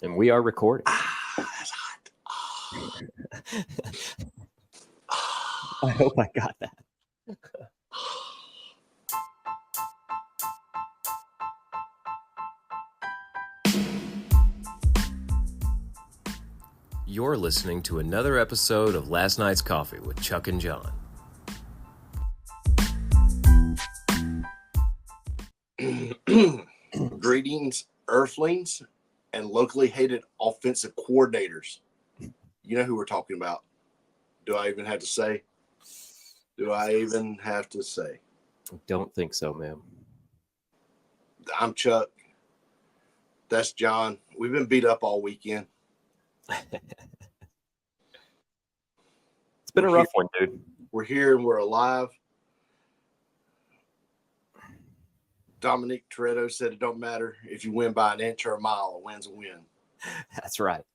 And we are recording. That's hot. I hope I got that. You're listening to another episode of Last Night's Coffee with Chuck and Jon. Greetings, Earthlings, and locally hated offensive coordinators. You know who we're talking about. Do I even have to say? Don't think so, ma'am. I'm Chuck. That's Jon. We've been beat up all weekend. It's been a rough one, dude. We're here and we're alive. Dominic Toretto said it don't matter if you win by an inch or a mile, a win's a win. That's right.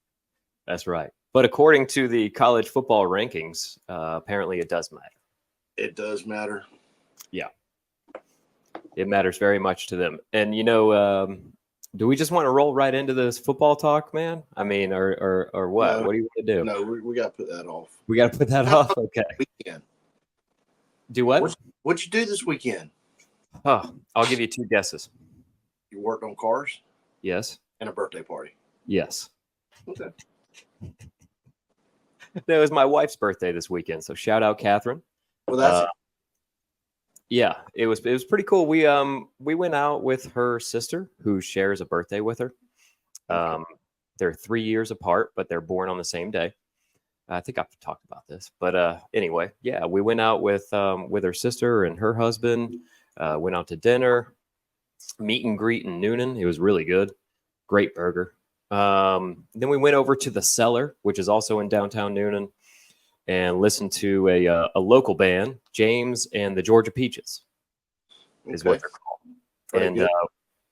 But according to the college football rankings, apparently it does matter. It does matter. Yeah. It matters very much to them. And, do we just want to roll right into this football talk, man? I mean, or what? No, what do you want to do? No, we got to put that off. We got to put that off? Okay. Weekend. Do what? What'd you do this weekend? Oh, I'll give you two guesses. You worked on cars? Yes. And a birthday party? Yes. Okay. That was my wife's birthday this weekend, so shout out Catherine. Well, that's yeah, it was pretty cool. We went out with her sister, who shares a birthday with her. Okay. They're 3 years apart, but they're born on the same day. I think I've talked about this, but anyway, yeah, we went out with her sister and her husband. Went out to dinner, meet and greet in Noonan. It was really good, great burger. Then we went over to the Cellar, which is also in downtown Noonan, and listened to a local band, James and the Georgia Peaches, is what they're called. Pretty and good.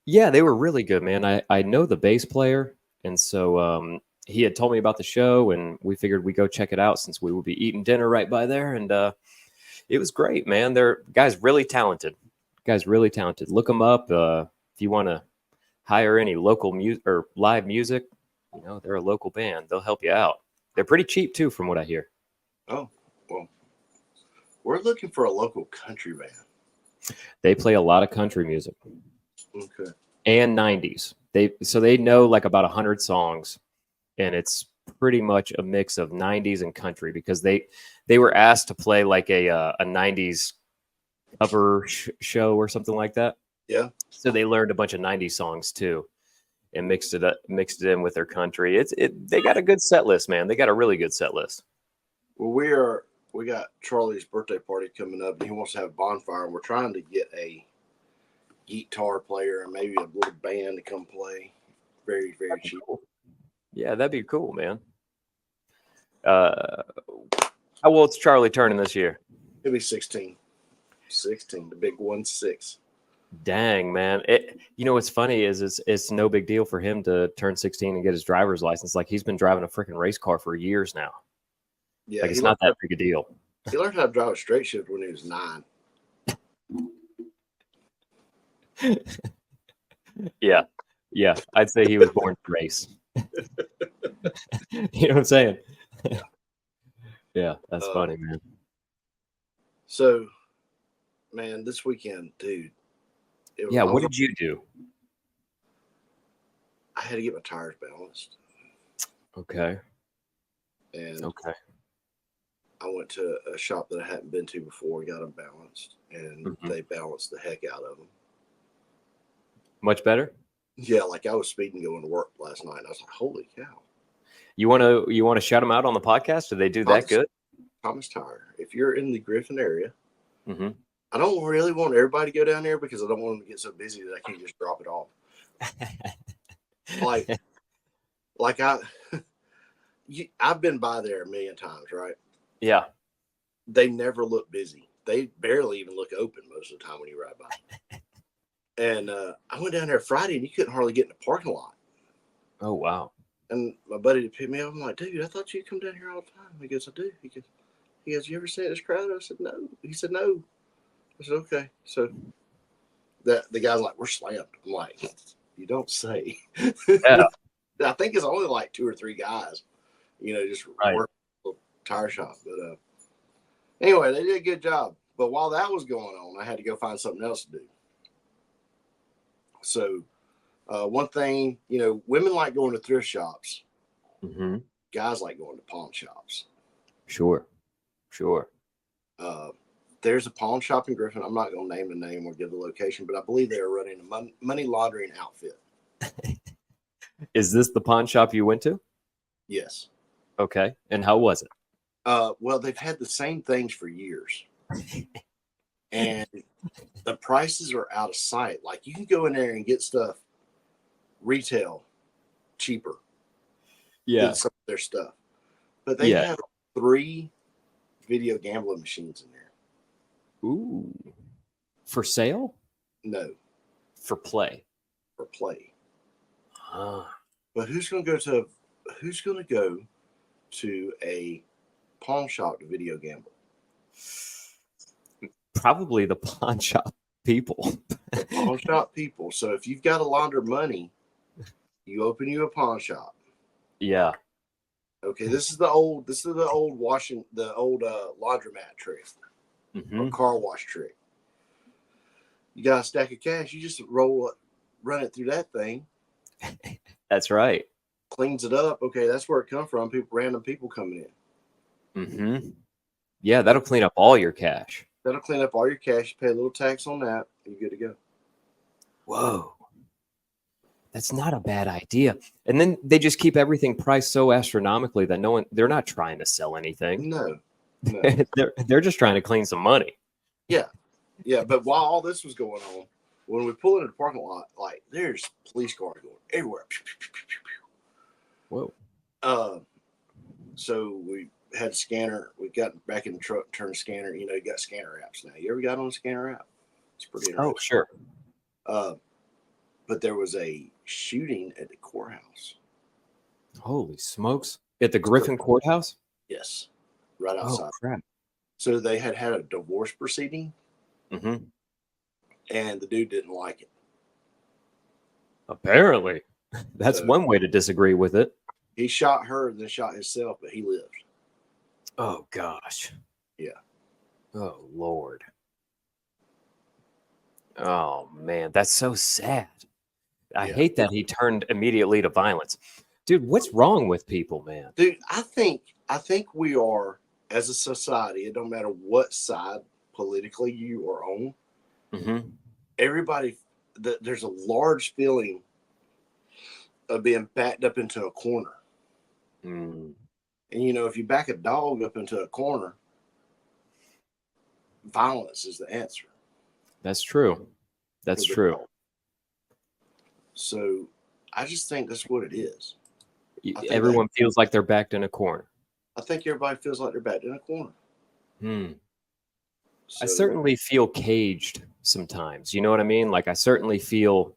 Yeah, they were really good, man. I know the bass player, and so he had told me about the show, and we figured we'd go check it out since we would be eating dinner right by there, and it was great, man. They're really talented. Look them up if you want to hire any local music or live music. They're a local band. They'll help you out. They're pretty cheap too, from what I hear. Oh, well, we're looking for a local country band. They play a lot of country music. Okay. And 90s. They know like about 100 songs, and it's pretty much a mix of 90s and country because they were asked to play like a 90s cover show or something like that. Yeah. So they learned a bunch of 90s songs too, and mixed it in with their country. They got a good set list, man. They got a really good set list. Well, we got Charlie's birthday party coming up, and he wants to have a bonfire, and we're trying to get a guitar player and maybe a little band to come play. Very, very cheap. Cool. Yeah, that'd be cool, man. How old's Charlie turning this year? He'll be 16. 16, the big 1-6. Dang, man. What's funny is it's no big deal for him to turn 16 and get his driver's license. Like, he's been driving a freaking race car for years now. Yeah, like, it's not that big a deal. He learned how to drive a straight shift when he was 9. Yeah. I'd say he was born to race. You know what I'm saying? Yeah, that's funny, man. So, man, this weekend, dude. What did you do? I had to get my tires balanced. Okay. And okay. I went to a shop that I hadn't been to before and got them balanced, and they balanced the heck out of them. Much better? Yeah, like I was speeding going to work last night. And I was like, holy cow. You want to shout them out on the podcast? Do they do that good? Thomas Tire. If you're in the Griffin area, mm-hmm. I don't really want everybody to go down there because I don't want them to get so busy that I can't just drop it off. I've been by there a million times, right? Yeah. They never look busy. They barely even look open most of the time when you ride by. And I went down there Friday, and you couldn't hardly get in the parking lot. Oh, wow. And my buddy picked me up. I'm like, dude, I thought you'd come down here all the time. He goes, I do. He goes, you ever see this crowd? I said, no. He said, no. I said, okay. So the guy's like, we're slammed. I'm like, you don't say. Yeah. I think it's only like 2 or 3 guys, just Right. work a tire shop. But anyway, they did a good job. But while that was going on, I had to go find something else to do. So one thing, women like going to thrift shops. Mm-hmm. Guys like going to pawn shops. Sure. There's a pawn shop in Griffin. I'm not going to name the name or give the location, but I believe they are running a money laundering outfit. Is this the pawn shop you went to? Yes. Okay. And how was it? Well, they've had the same things for years. And the prices are out of sight. Like, you can go in there and get stuff retail cheaper than some of their stuff. But they have 3 video gambling machines in there. Ooh. For sale? No. For play. For play. Ah. But who's going to go to a pawn shop to video gamble? Probably the pawn shop people. Pawn shop people. So if you've got to launder money, you open you a pawn shop. Yeah. Okay, this is the old laundromat trick, or car wash trick. You got a stack of cash, you just run it through that thing. That's right. Cleans it up. Okay, that's where it comes from. Random people coming in. Mm-hmm. Yeah, that'll clean up all your cash. That'll clean up all your cash. You pay a little tax on that, and you're good to go. Whoa. That's not a bad idea. And then they just keep everything priced so astronomically that they're not trying to sell anything. No. they're just trying to clean some money. Yeah. But while all this was going on, when we pull into the parking lot, like, there's police cars going everywhere. Whoa. So we had a scanner. We got back in the truck, turned the scanner. You got scanner apps now. You ever got on a scanner app? It's pretty interesting. Oh, sure. But there was a shooting at the courthouse. Holy smokes. At the Griffin Courthouse? Yes. Right outside. Oh, crap. So they had a divorce proceeding. Mm-hmm. And the dude didn't like it. Apparently. That's one way to disagree with it. He shot her and then shot himself, but he lived. Oh, gosh. Yeah. Oh, Lord. Oh, man. That's so sad. I hate that he turned immediately to violence. Dude, what's wrong with people, man? Dude, I think we are, as a society, it don't matter what side politically you are on, everybody, there's a large feeling of being backed up into a corner. And, if you back a dog up into a corner, violence is the answer. That's true. That's true. So I just think that's what it is. Everyone feels like they're backed in a corner. I think everybody feels like they're backed in a corner. I certainly feel caged sometimes. You know what I mean? Like, I certainly feel,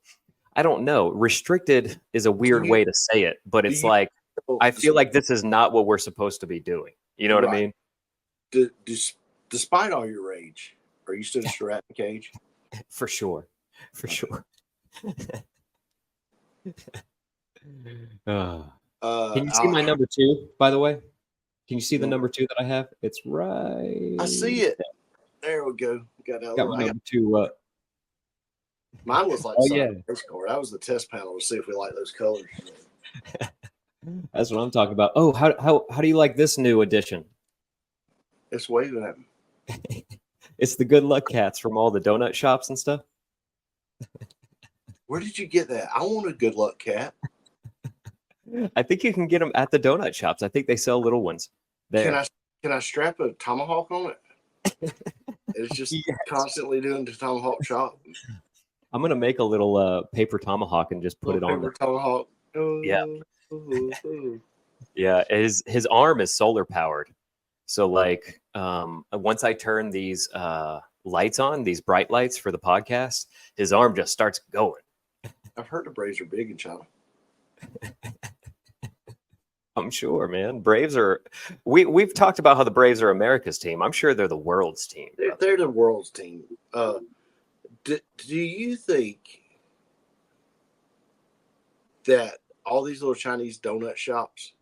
I don't know, restricted is a weird way to say it, but it's like, I feel like this is not what we're supposed to be doing. You know what I mean? Despite all your rage, are you still strapped in a cage? For sure. For sure. Can you see my number 2, by the way? Can you see the number 2 that I have? It's right. I see it. There we go. Got my number 2. Mine was like, that was the test panel to see if we like those colors. That's what I'm talking about. Oh, how do you like this new edition? It's waving at me. It's the good luck cats from all the donut shops and stuff. Where did you get that? I want a good luck cat. I think you can get them at the donut shops. I think they sell little ones there. Can I strap a tomahawk on it? It's just constantly doing the tomahawk chop. I'm gonna make a little paper tomahawk and just put it on. Paper tomahawk. Yeah. Yeah. His arm is solar powered. So like once I turn these lights on, these bright lights for the podcast, his arm just starts going. I've heard the Braves are big in China. I'm sure, man. Braves are. We've talked about how the Braves are America's team. I'm sure they're the world's team. They're the world's team. Do you think that all these little Chinese donut shops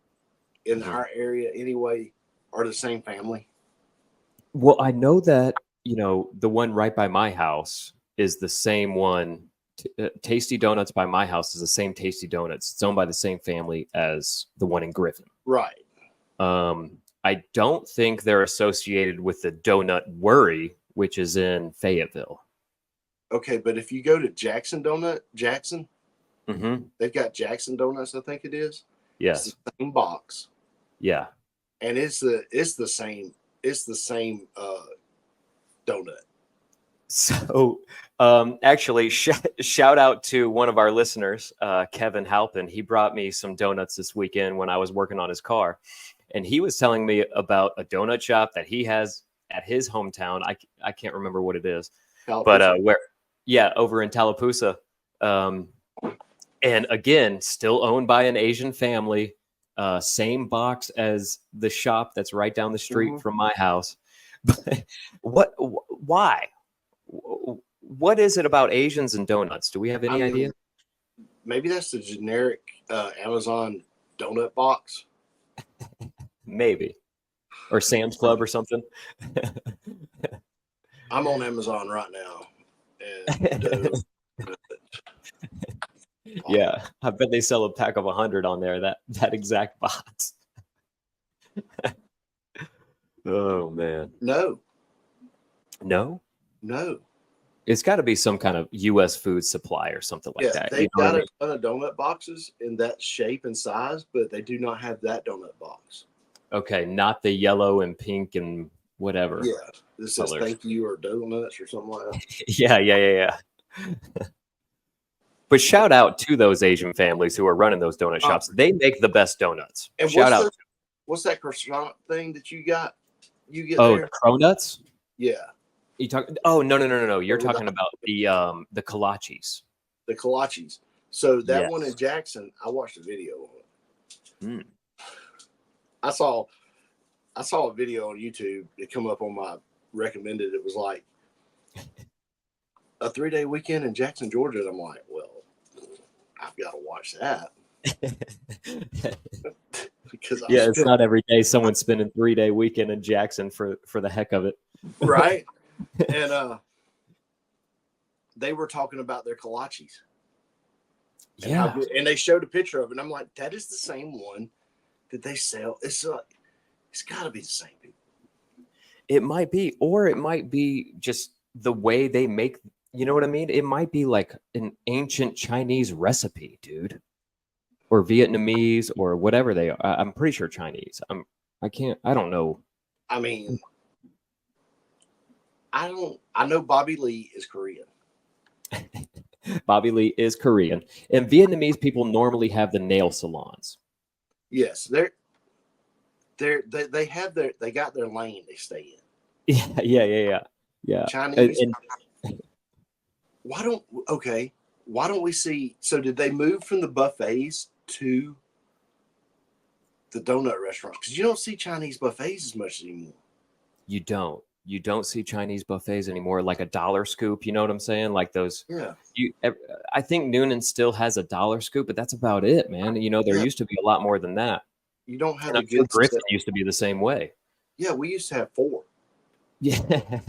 in our area anyway are the same family? Well, I know that, the one right by my house is the same one. Tasty Donuts by my house is the same Tasty Donuts. It's owned by the same family as the one in Griffin. Right. I don't think they're associated with the Donut Worry, which is in Fayetteville. Okay, but if you go to Jackson, Mm-hmm. they've got Jackson Donuts, I think it is. Yes. It's the same box. Yeah. And it's the same donut. So, actually, shout out to one of our listeners, Kevin Halpin. He brought me some donuts this weekend when I was working on his car, and he was telling me about a donut shop that he has at his hometown. I can't remember what it is, but over in Tallapoosa. And again, still owned by an Asian family. Same box as the shop that's right down the street from my house. But why? What is it about Asians and donuts? Do we have any idea? Maybe that's the generic Amazon donut box. Maybe. Or Sam's Club or something. I'm on Amazon right now. And yeah, I bet they sell a pack of 100 on there, that exact box. Oh, man. No. It's got to be some kind of U.S. food supply or something like that. They've got a ton of donut boxes in that shape and size, but they do not have that donut box. Okay, not the yellow and pink and whatever. Yeah, this says thank you or donuts or something like that. Yeah. But shout out to those Asian families who are running those donut shops. They make the best donuts. And shout out. What's that croissant thing that you get there? The cronuts? Yeah. You talk? Oh, no. You're talking about the kolaches. The kolaches. So that one in Jackson, I watched a video on it. I saw a video on YouTube. It come up on my recommended. It was like a 3-day weekend in Jackson, Georgia. And I'm like, well, I've got to watch that. Because it's not every day someone's spending 3-day weekend in Jackson for the heck of it. Right. And they were talking about their kolaches. And they showed a picture of it. And I'm like, that is the same one that they sell. It's got to be the same people. It might be, or it might be just the way they make. You know what I mean? It might be like an ancient Chinese recipe, dude, or Vietnamese, or whatever they are. I'm pretty sure Chinese. I don't know. I mean, I know Bobby Lee is Korean. Bobby Lee is Korean, and Vietnamese people normally have the nail salons. Yes, they got their lane they stay in. Yeah. Chinese. Why don't we see? So did they move from the buffets to the donut restaurants? Because you don't see Chinese buffets as much anymore. You don't see Chinese buffets anymore, like a dollar scoop. You know what I'm saying? Like those. Yeah. I think Noonan still has a dollar scoop, but that's about it, man. There used to be a lot more than that. You don't have. And Griffin used to be the same way. Yeah, we used to have 4. Yeah.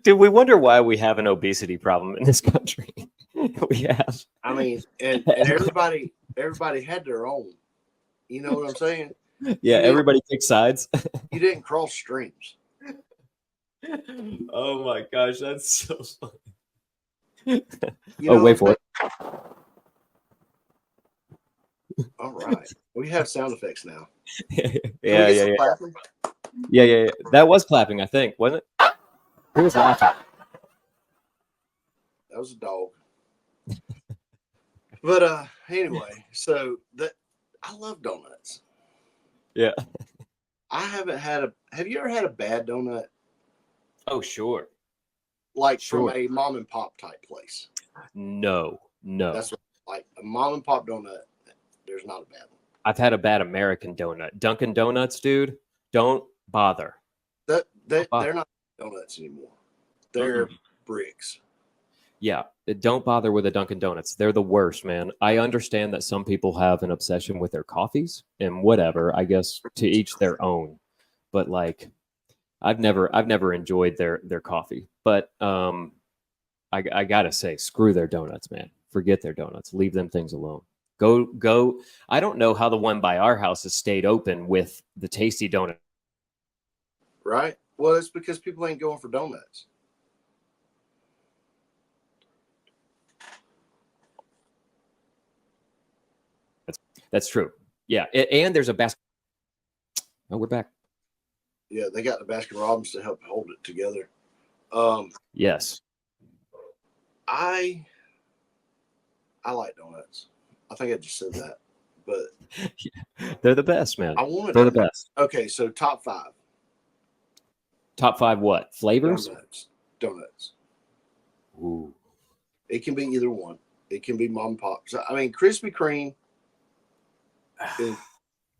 Dude, we wonder why we have an obesity problem in this country. We have. I mean, and everybody had their own. You know what I'm saying? Yeah, everybody takes sides. You didn't cross streams. Oh my gosh, that's so funny. Wait for it. All right. We have sound effects now. Yeah. Yeah. That was clapping, I think, wasn't it? Who was laughing? That was a dog. But anyway, so I love donuts. Yeah. Have you ever had a bad donut? Oh, sure. Like from a mom and pop type place? No. That's like a mom and pop donut. There's not a bad one. I've had a bad American donut. Dunkin' Donuts, dude. Don't bother. They're not donuts anymore. They're bricks. Yeah, don't bother with the Dunkin' Donuts. They're the worst, man. I understand that some people have an obsession with their coffees and whatever. I guess to each their own. But like, I've never enjoyed their coffee. But I gotta say, screw their donuts, man. Forget their donuts. Leave them things alone. Go. I don't know how the one by our house has stayed open with the tasty donut. Right? Well, it's because people ain't going for donuts. That's true. Yeah, and there's a basket. Oh, we're back. Yeah, they got the Baskin Robbins to help hold it together. Yes. I like donuts. I think I just said that, but They're the best, man. I wanted. They're the best. Okay, so top 5 Top 5 what? Flavors? Donuts. Ooh. It can be either one. It can be mom and pop. So, I mean, Krispy Kreme.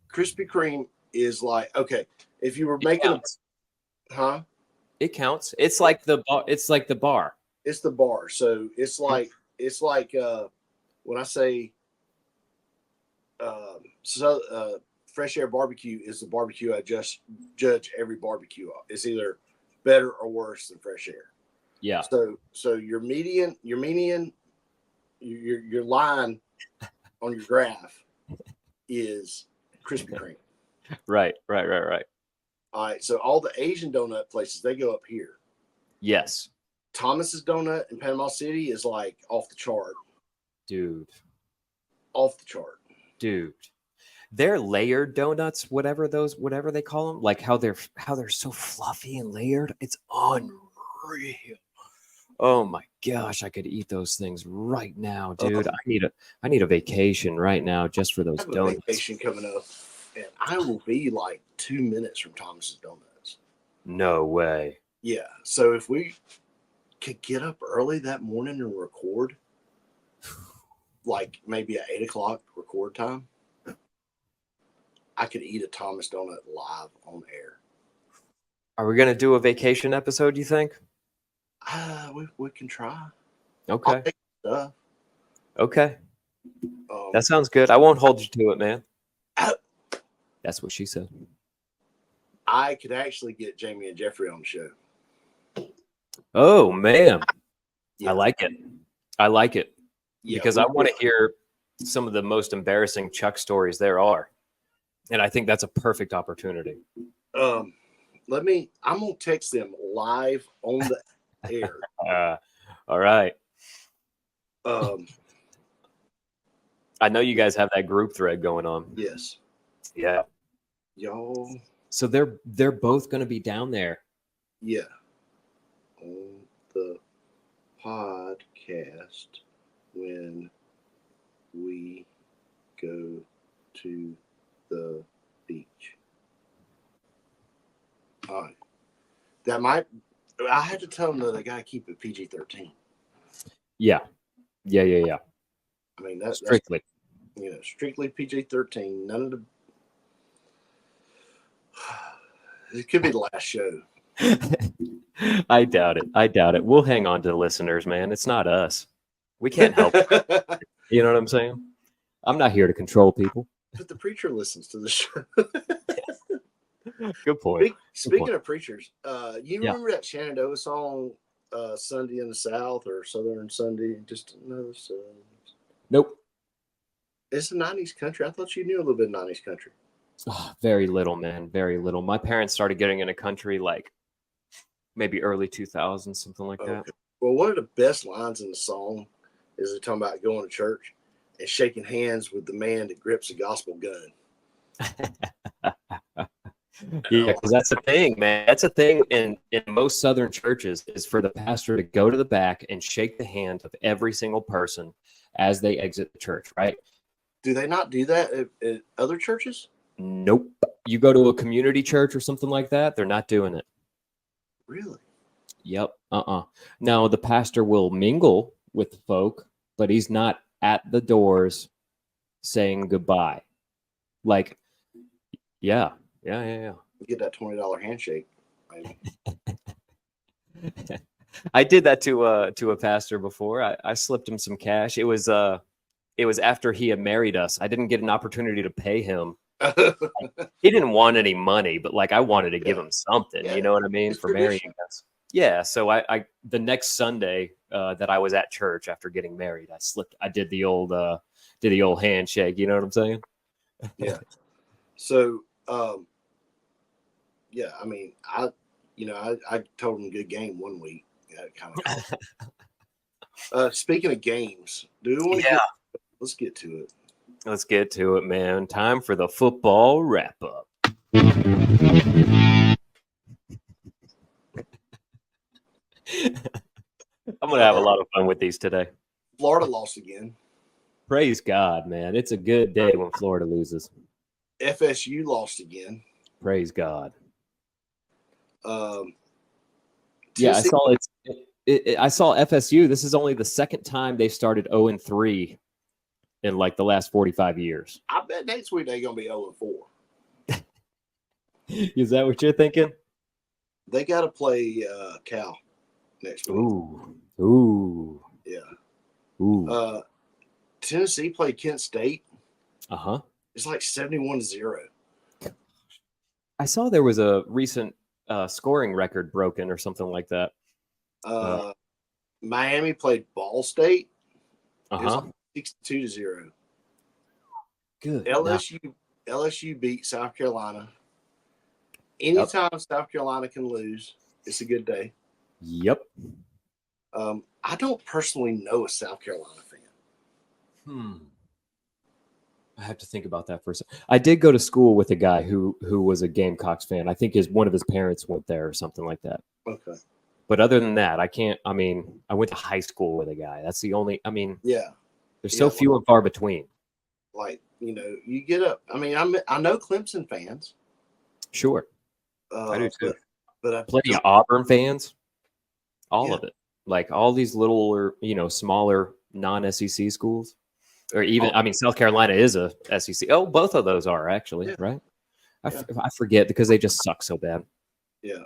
Krispy Kreme is like, okay, if you were making it counts. It's like the bar. It's like the bar. It's the bar. So it's like when I say Fresh Air Barbecue is the barbecue I just judge every barbecue on. It's either better or worse than Fresh Air. Yeah. So your line on your graph is Krispy Kreme. Right. All right. So all the Asian donut places, they go up here. Yes. Thomas's Donut in Panama City is like off the chart. Dude. Off the chart. Dude. They're layered donuts, whatever they call them, like how they're so fluffy and layered. It's unreal. Oh my gosh, I could eat those things right now, dude. I need a vacation right now just for those I have donuts. a vacation coming up, and I will be like 2 minutes from Thomas's Donuts. No way. Yeah. So if we could get up early that morning and record, like maybe at 8:00 record time, I could eat a Thomas donut live on air. Are we gonna do a vacation episode, you think? We can try. Okay. Stuff. Okay. That sounds good. I won't hold you to it, man. That's what she said. I could actually get Jamie and Jeffrey on the show. Oh man. Yeah. I like it. Yeah, because I want to hear some of the most embarrassing Chuck stories there are. And I think that's a perfect opportunity. I'm gonna text them live on the air. All right. I know you guys have that group thread going on. Yes. Yeah. Y'all. So they're both going to be down there. Yeah. On the podcast when we go to the beach. All right. I had to tell them that they got to keep it PG-13. Yeah. I mean, that's strictly. Strictly PG-13. None of the. It could be the last show. I doubt it. We'll hang on to the listeners, man. It's not us. We can't help it. You know what I'm saying? I'm not here to control people. But the preacher listens to the show. Good point. Speaking of preachers, you remember that Shenandoah song, Sunday in the South or Southern Sunday? Just another Sunday. Nope. It's a 90s country. I thought you knew a little bit of 90s country. Oh, very little, man. Very little. My parents started getting into country like maybe early 2000s, something like that. Well, one of the best lines in the song is they're talking about going to church and shaking hands with the man that grips a gospel gun. Yeah, because that's a thing, man. That's a thing in most Southern churches is for the pastor to go to the back and shake the hand of every single person as they exit the church, right? Do they not do that at other churches? Nope. You go to a community church or something like that, they're not doing it. Really? Yep. Now, the pastor will mingle with the folk, but he's not at the doors saying goodbye. Like, yeah. You get that $20 handshake. I did that to a pastor before. I slipped him some cash. It was after he had married us. I didn't get an opportunity to pay him. He didn't want any money, but like I wanted to give him something. Yeah. You know what I mean? It's For marrying tradition. us. Yeah. So I the next Sunday that I was at church after getting married, I did the old handshake. You know what I'm saying? Yeah. So yeah, I mean, I told him good game one week. Yeah, kind of. Speaking of games, do we want to let's get to it. Let's get to it, man. Time for the football wrap up. I'm going to have a lot of fun with these today. Florida lost again. Praise God, man. It's a good day when Florida loses. FSU lost again. Praise God. Yeah, I saw FSU. This is only the second time they started 0-3 in like the last 45 years. I bet next week they're going to be 0-4. Is that what you're thinking? They got to play Cal next week. Ooh. Yeah. Ooh. Tennessee played Kent State. Uh-huh. It's like 71-0. I saw there was a recent scoring record broken or something like that. Miami played Ball State. Uh-huh. It was 62-0. Good. LSU beat South Carolina. Anytime South Carolina can lose, it's a good day. Yep. I don't personally know a South Carolina fan. I have to think about that for a second. I did go to school with a guy who was a Gamecocks fan. I think one of his parents went there or something like that. Okay. But other than that, I went to high school with a guy. That's the only, yeah. There's so few and far between. Like, you get up. I know Clemson fans. Sure. I do too. But plenty of Auburn fans. All of it. Like all these little or, smaller non-SEC schools. Or even, South Carolina is a SEC. Oh, both of those are actually, right? I forget because they just suck so bad. Yeah.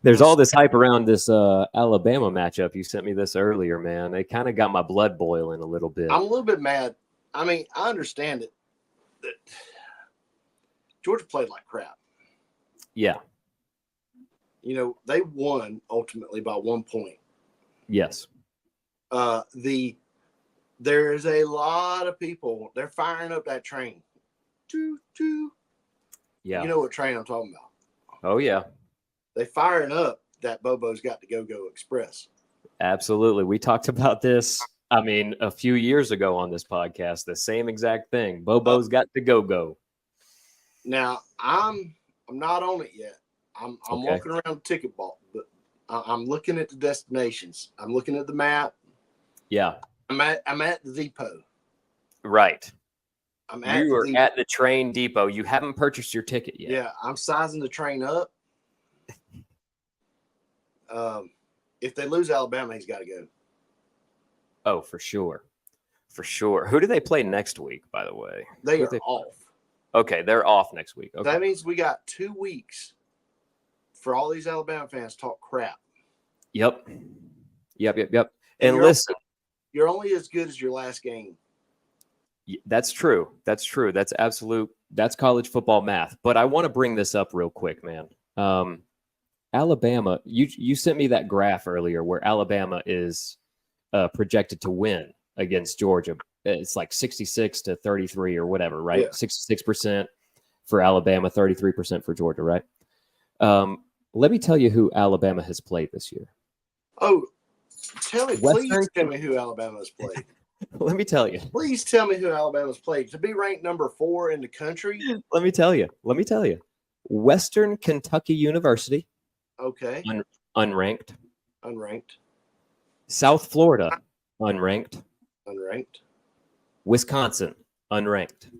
There's all this hype around this Alabama matchup. You sent me this earlier, man. It kind of got my blood boiling a little bit. I'm a little bit mad. I understand it. That Georgia played like crap. Yeah. They won ultimately by 1 point. Yes. There's a lot of people. They're firing up that train. Choo-choo. Yeah. You know what train I'm talking about? Oh yeah. They firing up that Bobo's got to go express. Absolutely. We talked about this. A few years ago on this podcast, the same exact thing. Bobo's got to go. Now I'm not on it yet. I'm walking around the ticket ball, but I'm looking at the destinations. I'm looking at the map. Yeah. I'm at the depot. Right. You are at the train depot. You haven't purchased your ticket yet. Yeah, I'm sizing the train up. If they lose Alabama, he's got to go. Oh, for sure. For sure. Who do they play next week, by the way? They are off. Okay, they're off next week. Okay. That means we got 2 weeks for all these Alabama fans to talk crap. Yep. And listen. You're only as good as your last game. That's true. That's college football math. But I want to bring this up real quick, man. Alabama, you sent me that graph earlier where Alabama is projected to win against Georgia. It's like 66-33 or whatever, right? Yeah. 66% for Alabama, 33% for Georgia, right? Let me tell you who Alabama has played this year. Oh, please tell me who Alabama has played. Let me tell you. Please tell me who Alabama's played. To be ranked number 4 in the country. Let me tell you. Western Kentucky University. Okay. Unranked. South Florida. Unranked. Wisconsin. Unranked.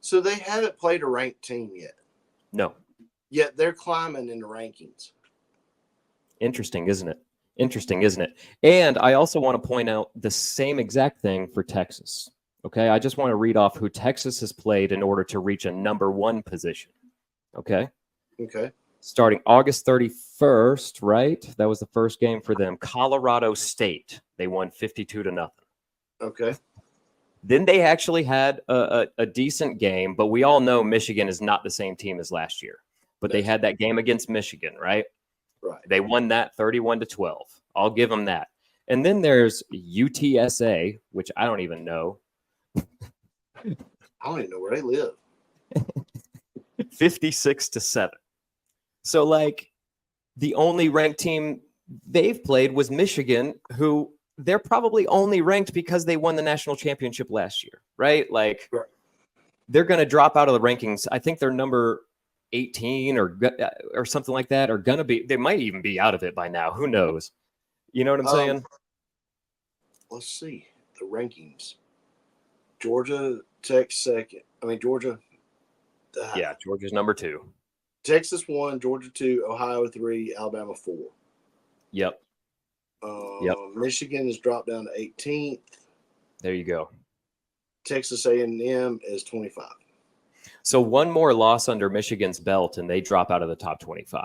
So they haven't played a ranked team yet. No. Yet they're climbing in the rankings. Interesting, isn't it? And I also want to point out the same exact thing for Texas. Okay, I just want to read off who Texas has played in order to reach a number 1 position. Okay. Okay. Starting August 31st, right? That was the first game for them. Colorado State. They won 52-0. Okay. Then they actually had a decent game, but we all know Michigan is not the same team as last year. But they had that game against Michigan, right? Right. They won that 31-12. I'll give them that. And then there's UTSA, which I don't even know. I don't even know where they live. 56-7. So, like, the only ranked team they've played was Michigan, who they're probably only ranked because they won the national championship last year, right? Like, Right. They're going to drop out of the rankings. I think they're number 18 or something like that, are going to be. They might even be out of it by now. Who knows? You know what I'm saying? Let's see the rankings. Georgia Tech second. Georgia. Yeah, Georgia's number 2. Texas 1, Georgia 2, Ohio 3, Alabama 4. Yep. Michigan has dropped down to 18th. There you go. Texas A&M is 25. So one more loss under Michigan's belt, and they drop out of the top 25.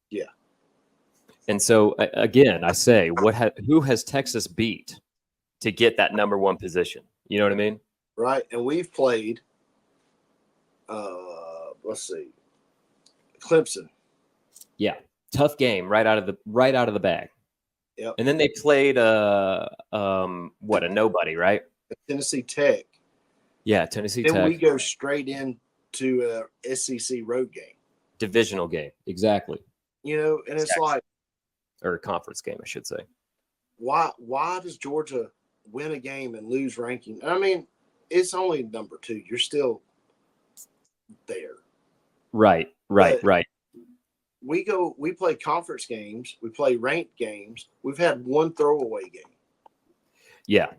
Yeah. And so again, I say, who has Texas beat to get that number 1 position? You know what I mean? Right, and we've played. Let's see. Clemson. Yeah, tough game right out of the bag. Yep. And then they played a nobody, right? Tennessee Tech. Yeah, Tennessee Tech. Then we go straight into a SEC road game. Divisional game, exactly. And it's like, or a conference game, I should say. Why does Georgia win a game and lose ranking? It's only number 2. You're still there. Right. We play conference games. We play ranked games. We've had one throwaway game. Yeah.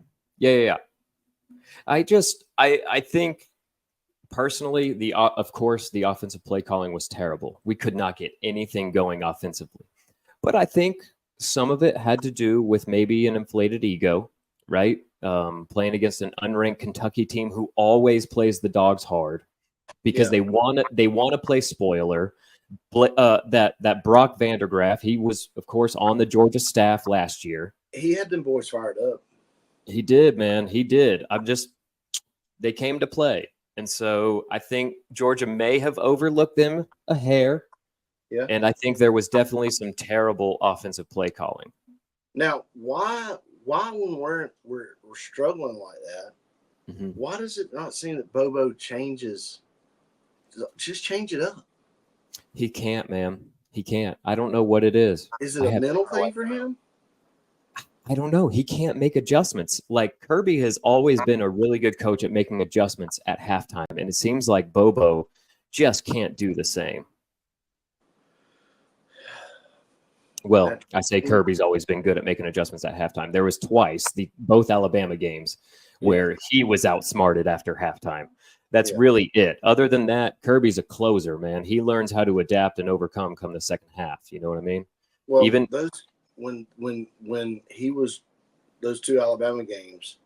I think personally, of course, the offensive play calling was terrible. We could not get anything going offensively. But I think some of it had to do with maybe an inflated ego, right? Playing against an unranked Kentucky team who always plays the dogs hard because they want to play spoiler. That Brock Vandergraff, he was, of course, on the Georgia staff last year. He had them boys fired up. He did, man. He did. They came to play. And so I think Georgia may have overlooked them a hair. Yeah. And I think there was definitely some terrible offensive play calling. Now, why when we're struggling like that, why does it not seem that Bobo changes? Just change it up. He can't, man. He can't. I don't know what it is. Is it a mental thing for him? I don't know. He can't make adjustments. Like, Kirby has always been a really good coach at making adjustments at halftime. And it seems like Bobo just can't do the same. Well, I say Kirby's always been good at making adjustments at halftime. There was twice, both Alabama games, where he was outsmarted after halftime. That's really it. Other than that, Kirby's a closer, man. He learns how to adapt and overcome come the second half. You know what I mean? Well, even those when he was those 2 Alabama games,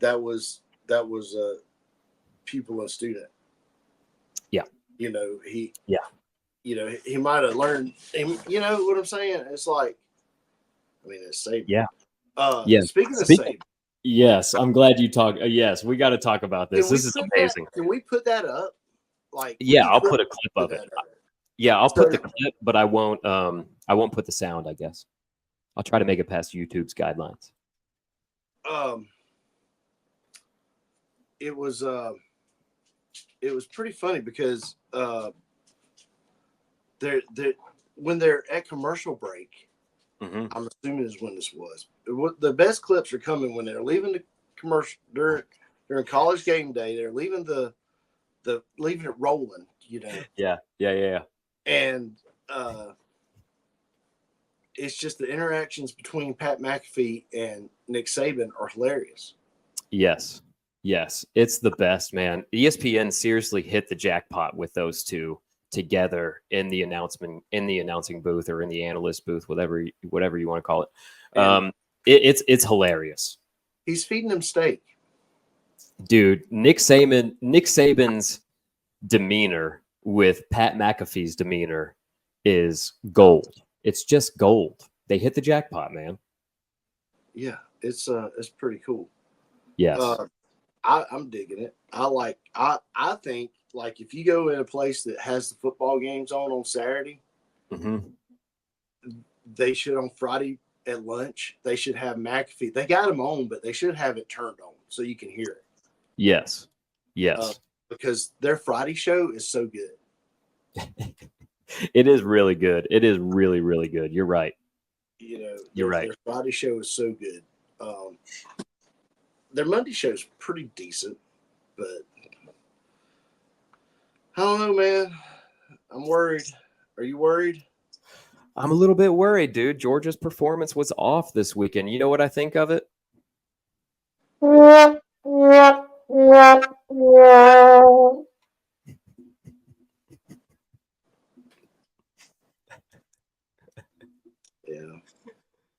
that was a pupil and student. Yeah. He might have learned. You know what I'm saying? It's like, it's Saban. Yeah. Speaking of Saban. Yes, I'm glad you talk. Yes, we got to talk about this. This is amazing. Can we put that up? I'll put a clip of it. Yeah, I'll put the clip, but I won't put the sound, I guess. I'll try to make it past YouTube's guidelines. It was pretty funny because when they're at commercial break, I'm assuming is when this was. The best clips are coming when they're leaving the commercial during college game day. They're leaving leaving it rolling, Yeah. And it's just the interactions between Pat McAfee and Nick Saban are hilarious. Yes, it's the best, man. ESPN seriously hit the jackpot with those two together in the announcing booth or in the analyst booth, whatever you want to call it. It's hilarious. He's feeding them steak, dude. Nick Saban's demeanor with Pat McAfee's demeanor is gold. It's just gold. They hit the jackpot, man. Yeah, it's pretty cool. Yes. I'm digging it. I think like if you go in a place that has the football games on Saturday, they should on Friday at lunch, they should have McAfee. They got them on, but they should have it turned on so you can hear it. Yes. Yes. Because their Friday show is so good. It is really good. It is really, really good. You're right. You know, You're right. Their Friday show is so good. Their Monday show is pretty decent, but I don't know, man. I'm worried. Are you worried? I'm a little bit worried, dude. Georgia's performance was off this weekend. You know what I think of it? Yeah.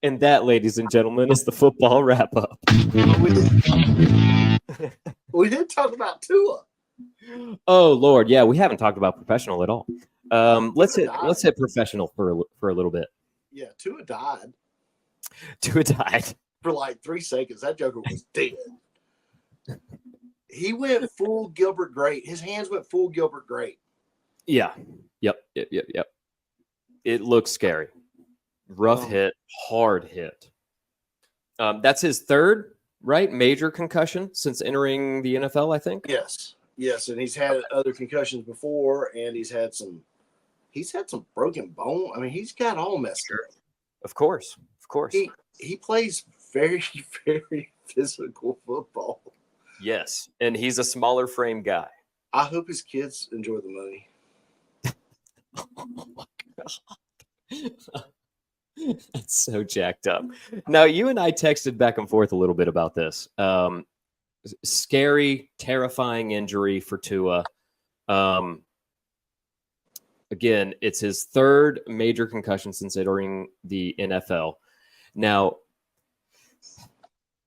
And that, ladies and gentlemen, is the football wrap up. We did talk about Tua. Oh Lord, yeah, we haven't talked about professional at all. Let's hit professional for a little bit. Yeah, Tua died. Tua died for like 3 seconds. That joker was dead. He went full Gilbert Grape. His hands went full Gilbert Grape. Yeah. Yep. It looks scary. Rough hit, hard hit. That's his third, right? Major concussion since entering the NFL, I think. Yes, and he's had other concussions before, and he's had some broken bone. I mean, he's got all messed up. Of course. He plays very, very physical football. Yes, and he's a smaller frame guy. I hope his kids enjoy the money. Oh my God. That's so jacked up. Now, you and I texted back and forth a little bit about this. Scary, terrifying injury for Tua. Again, it's his third major concussion since entering the NFL. Now,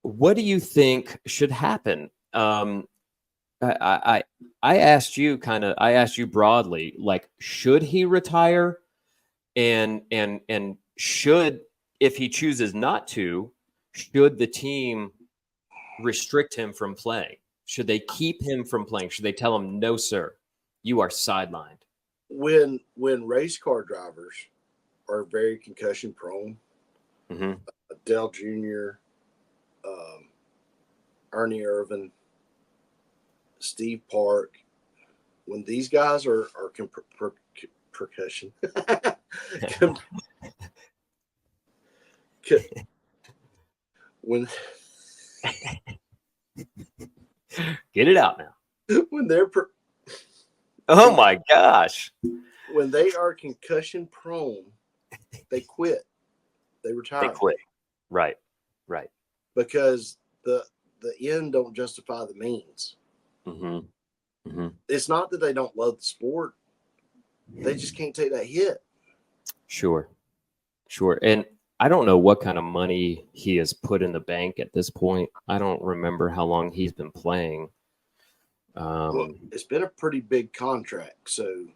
what do you think should happen? I asked you I asked you broadly, like, should he retire? And should, if he chooses not to, should the team restrict him from playing? Should they keep him from playing? Should they tell him, no, sir, you are sidelined? When race car drivers are very concussion prone, Dale Jr., Ernie Irvin, Steve Park, when these guys are percussion, when get it out now. When they're oh my gosh, when they are concussion prone, they quit. They retire. They quit. Right. Because the end don't justify the means. It's not that they don't love the sport. They just can't take that hit. Sure. And I don't know what kind of money he has put in the bank at this point. I don't remember how long he's been playing. Well, it's been a pretty big contract. So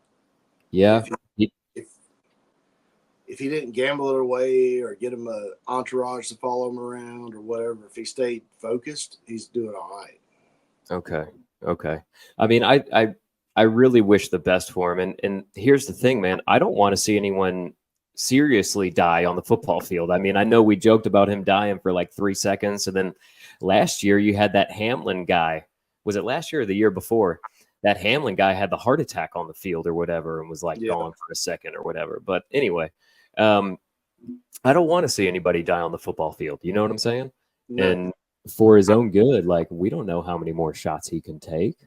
yeah, if he didn't gamble it away or get him an entourage to follow him around or whatever, if he stayed focused, he's doing all right. Okay. I mean, I really wish the best for him. And here's the thing, man. I don't want to see anyone seriously die on the football field. I mean, I know we joked about him dying for like 3 seconds. And then last year you had that Hamlin guy. Was it last year or the year before? That Hamlin guy had the heart attack on the field or whatever and was like gone for a second or whatever. But anyway, I don't want to see anybody die on the football field. You know what I'm saying? No. And for his own good, like, we don't know how many more shots he can take.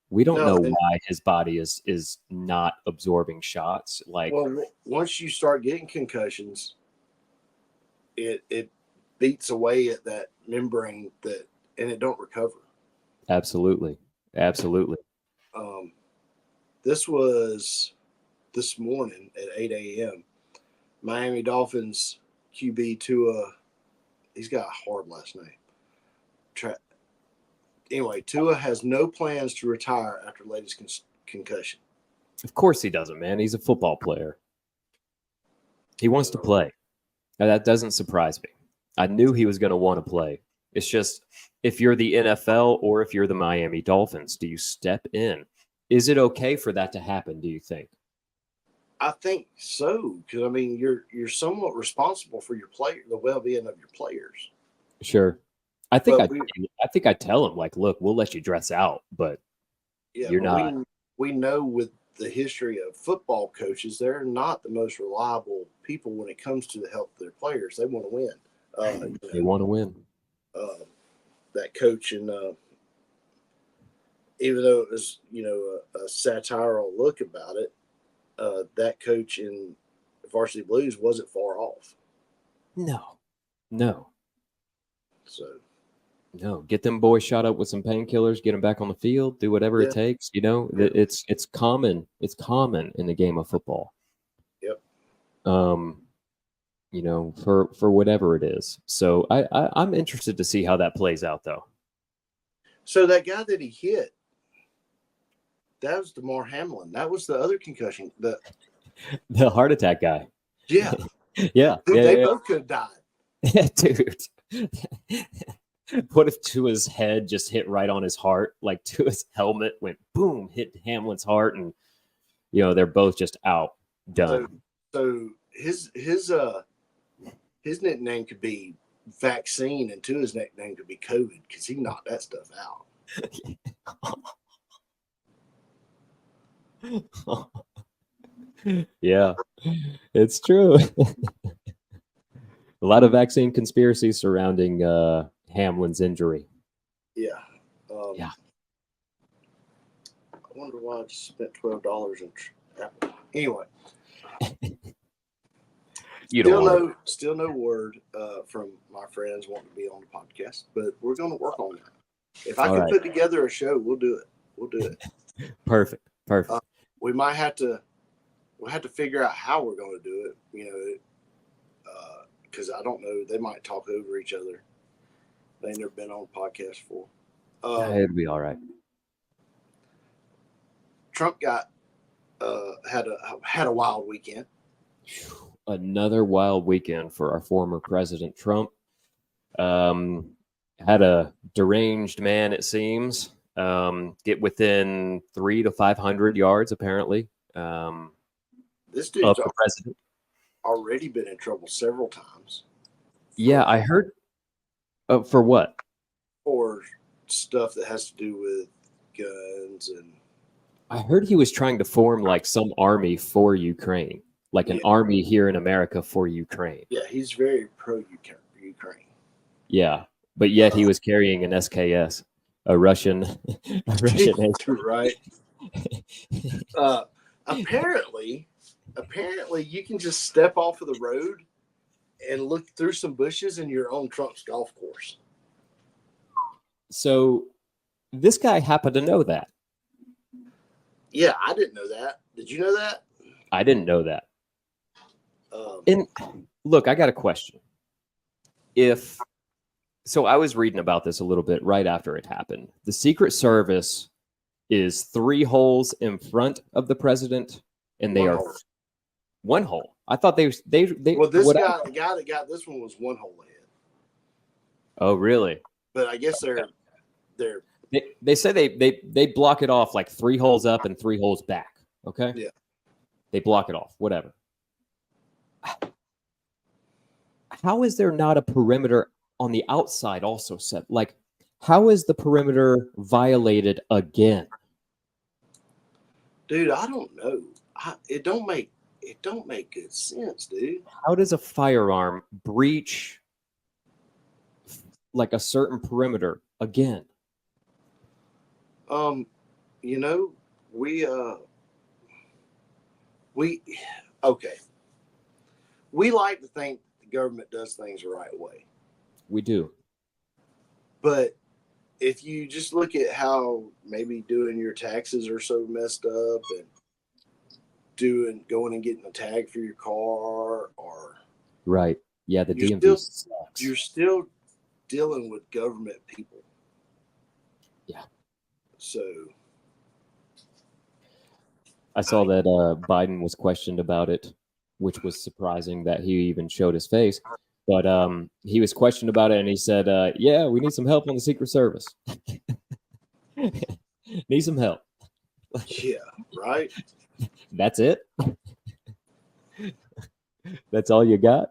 We don't know why his body is not absorbing shots. Like, well, once you start getting concussions, it beats away at that membrane and it don't recover. Absolutely. This was this morning at 8 a.m. Miami Dolphins QB Tua, he's got a hard last name. Anyway, Tua has no plans to retire after latest concussion. Of course he doesn't, man. He's a football player. He wants to play. Now, that doesn't surprise me. I knew he was going to want to play. It's just, if you're the NFL or if you're the Miami Dolphins, do you step in? Is it okay for that to happen, do you think? I think so, because I mean, you're somewhat responsible for your player, the well-being of your players. Sure. I think But I think I tell him, like, look, we'll let you dress out, but you're not. we know with the history of football coaches, they're not the most reliable people when it comes to the health of their players. They want to win. They want to win. That coach, and even though it was a satirical look about it, that coach in Varsity Blues wasn't far off. No. So No, get them boys shot up with some painkillers, get them back on the field, do whatever it takes. It's common. It's common in the game of football. Yep. For whatever it is. So I'm interested to see how that plays out, though. So that guy that he hit, that was Damar Hamlin. That was the other concussion. The heart attack guy. Yeah. Yeah. Dude, they both could have died. Yeah, dude. What if Tua's head just hit right on his heart? Like Tua's helmet went boom, hit Hamlin's heart, and they're both just out, done. So his nickname could be vaccine, and Tua's nickname could be COVID because he knocked that stuff out. Yeah, it's true. A lot of vaccine conspiracies surrounding Hamlin's injury. Yeah. Yeah. I wonder why I just spent $12 in Apple. Anyway. Still no word from my friends wanting to be on the podcast, but we're going to work on that. If I can put together a show, we'll do it. Perfect. We might have to. We'll have to figure out how we're going to do it. Because I don't know, they might talk over each other. They've never been on a podcast before. It'll be all right. Trump had a wild weekend. Another wild weekend for our former President Trump. Had a deranged man, it seems, get within 300 to 500 yards, apparently. This dude's already been in trouble several times. Yeah, I heard. For what? For stuff that has to do with guns, and I heard he was trying to form like some army for Ukraine, like an army here in America for Ukraine. Yeah, he's very pro-Ukraine. Yeah, but yet he was carrying an SKS, a Russian right. Apparently, you can just step off of the road and look through some bushes and you're on Trump's golf course. So this guy happened to know that. Yeah, I didn't know that. Did you know that? I didn't know that. And look, I got a question. So I was reading about this a little bit right after it happened. The Secret Service is 3 holes in front of the president, and they are 1 hole. I thought they. Well, the guy that got this one was 1 hole ahead. Oh, really? But I guess they're. They say they block it off like 3 holes up and 3 holes back. Okay. Yeah. They block it off. Whatever. How is there not a perimeter on the outside also set? Like, how is the perimeter violated again? Dude, I don't know. It don't make good sense, dude. How does a firearm breach like a certain perimeter again? We like to think the government does things the right way. We do. But if you just look at how maybe doing your taxes are so messed up, and going and getting a tag for your car, or right, yeah, the DMV sucks. You're still dealing with government people. Yeah. So I saw that Biden was questioned about it, which was surprising that he even showed his face. But he was questioned about it, and he said, "Yeah, we need some help on the Secret Service. Need some help." Yeah, right. That's it. That's all you got.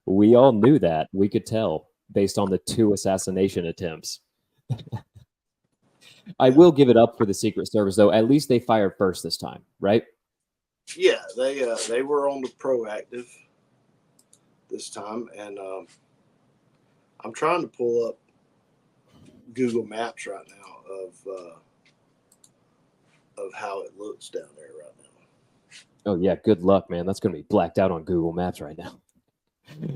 We all knew that. We could tell based on the 2 assassination attempts. I will give it up for the Secret Service, though. At least they fired first this time, right? Yeah, they were on the proactive this time, and I'm trying to pull up Google Maps right now of how it looks down there right now. Oh yeah, good luck, man. That's going to be blacked out on Google Maps right now.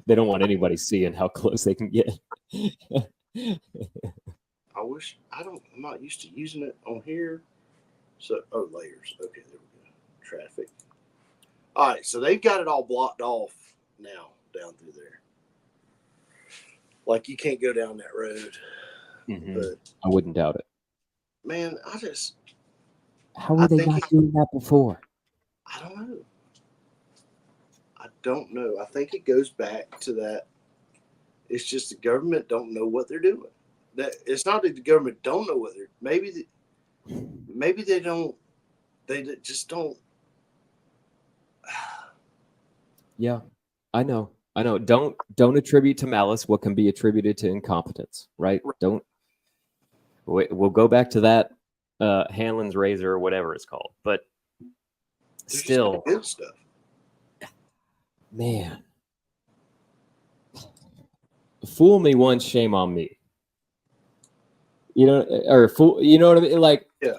They don't want anybody seeing how close they can get. I'm not used to using it on here. So, layers. Okay, there we go. Traffic. All right, so they've got it all blocked off now down through there. Like you can't go down that road. Mm-hmm. But I wouldn't doubt it. Man, how were they not doing that before? I don't know. I think it goes back to that. It's just the government don't know what they're doing. That it's not that the government don't know what they're. Maybe they don't. They just don't. Yeah, I know. Don't attribute to malice what can be attributed to incompetence, right? Don't. We'll go back to that Hanlon's razor or whatever it's called, but still, good stuff. Man, fool me once, shame on me. You know, or fool. You know what I mean? Like, yeah.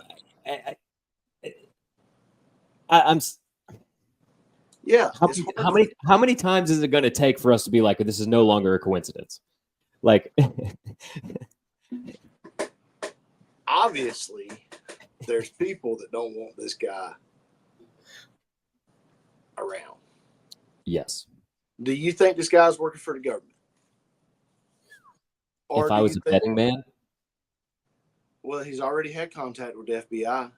I'm. Yeah. How many times is it going to take for us to be like, this is no longer a coincidence? Like, obviously, there's people that don't want this guy around. Yes. Do you think this guy's working for the government? Or if I was a betting man? Well, he's already had contact with the FBI.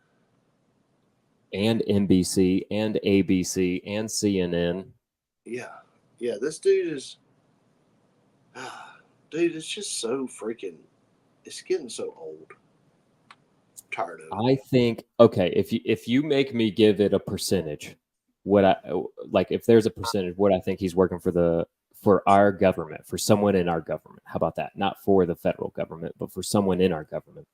And NBC and ABC and CNN. Yeah. Yeah, this dude is... dude, it's just so freaking... It's getting so old. I'm tired of it. I think, okay, if you make me give it a percentage, if there's a percentage, what I think he's working for our government, for someone in our government. How about that? Not for the federal government, but for someone in our government.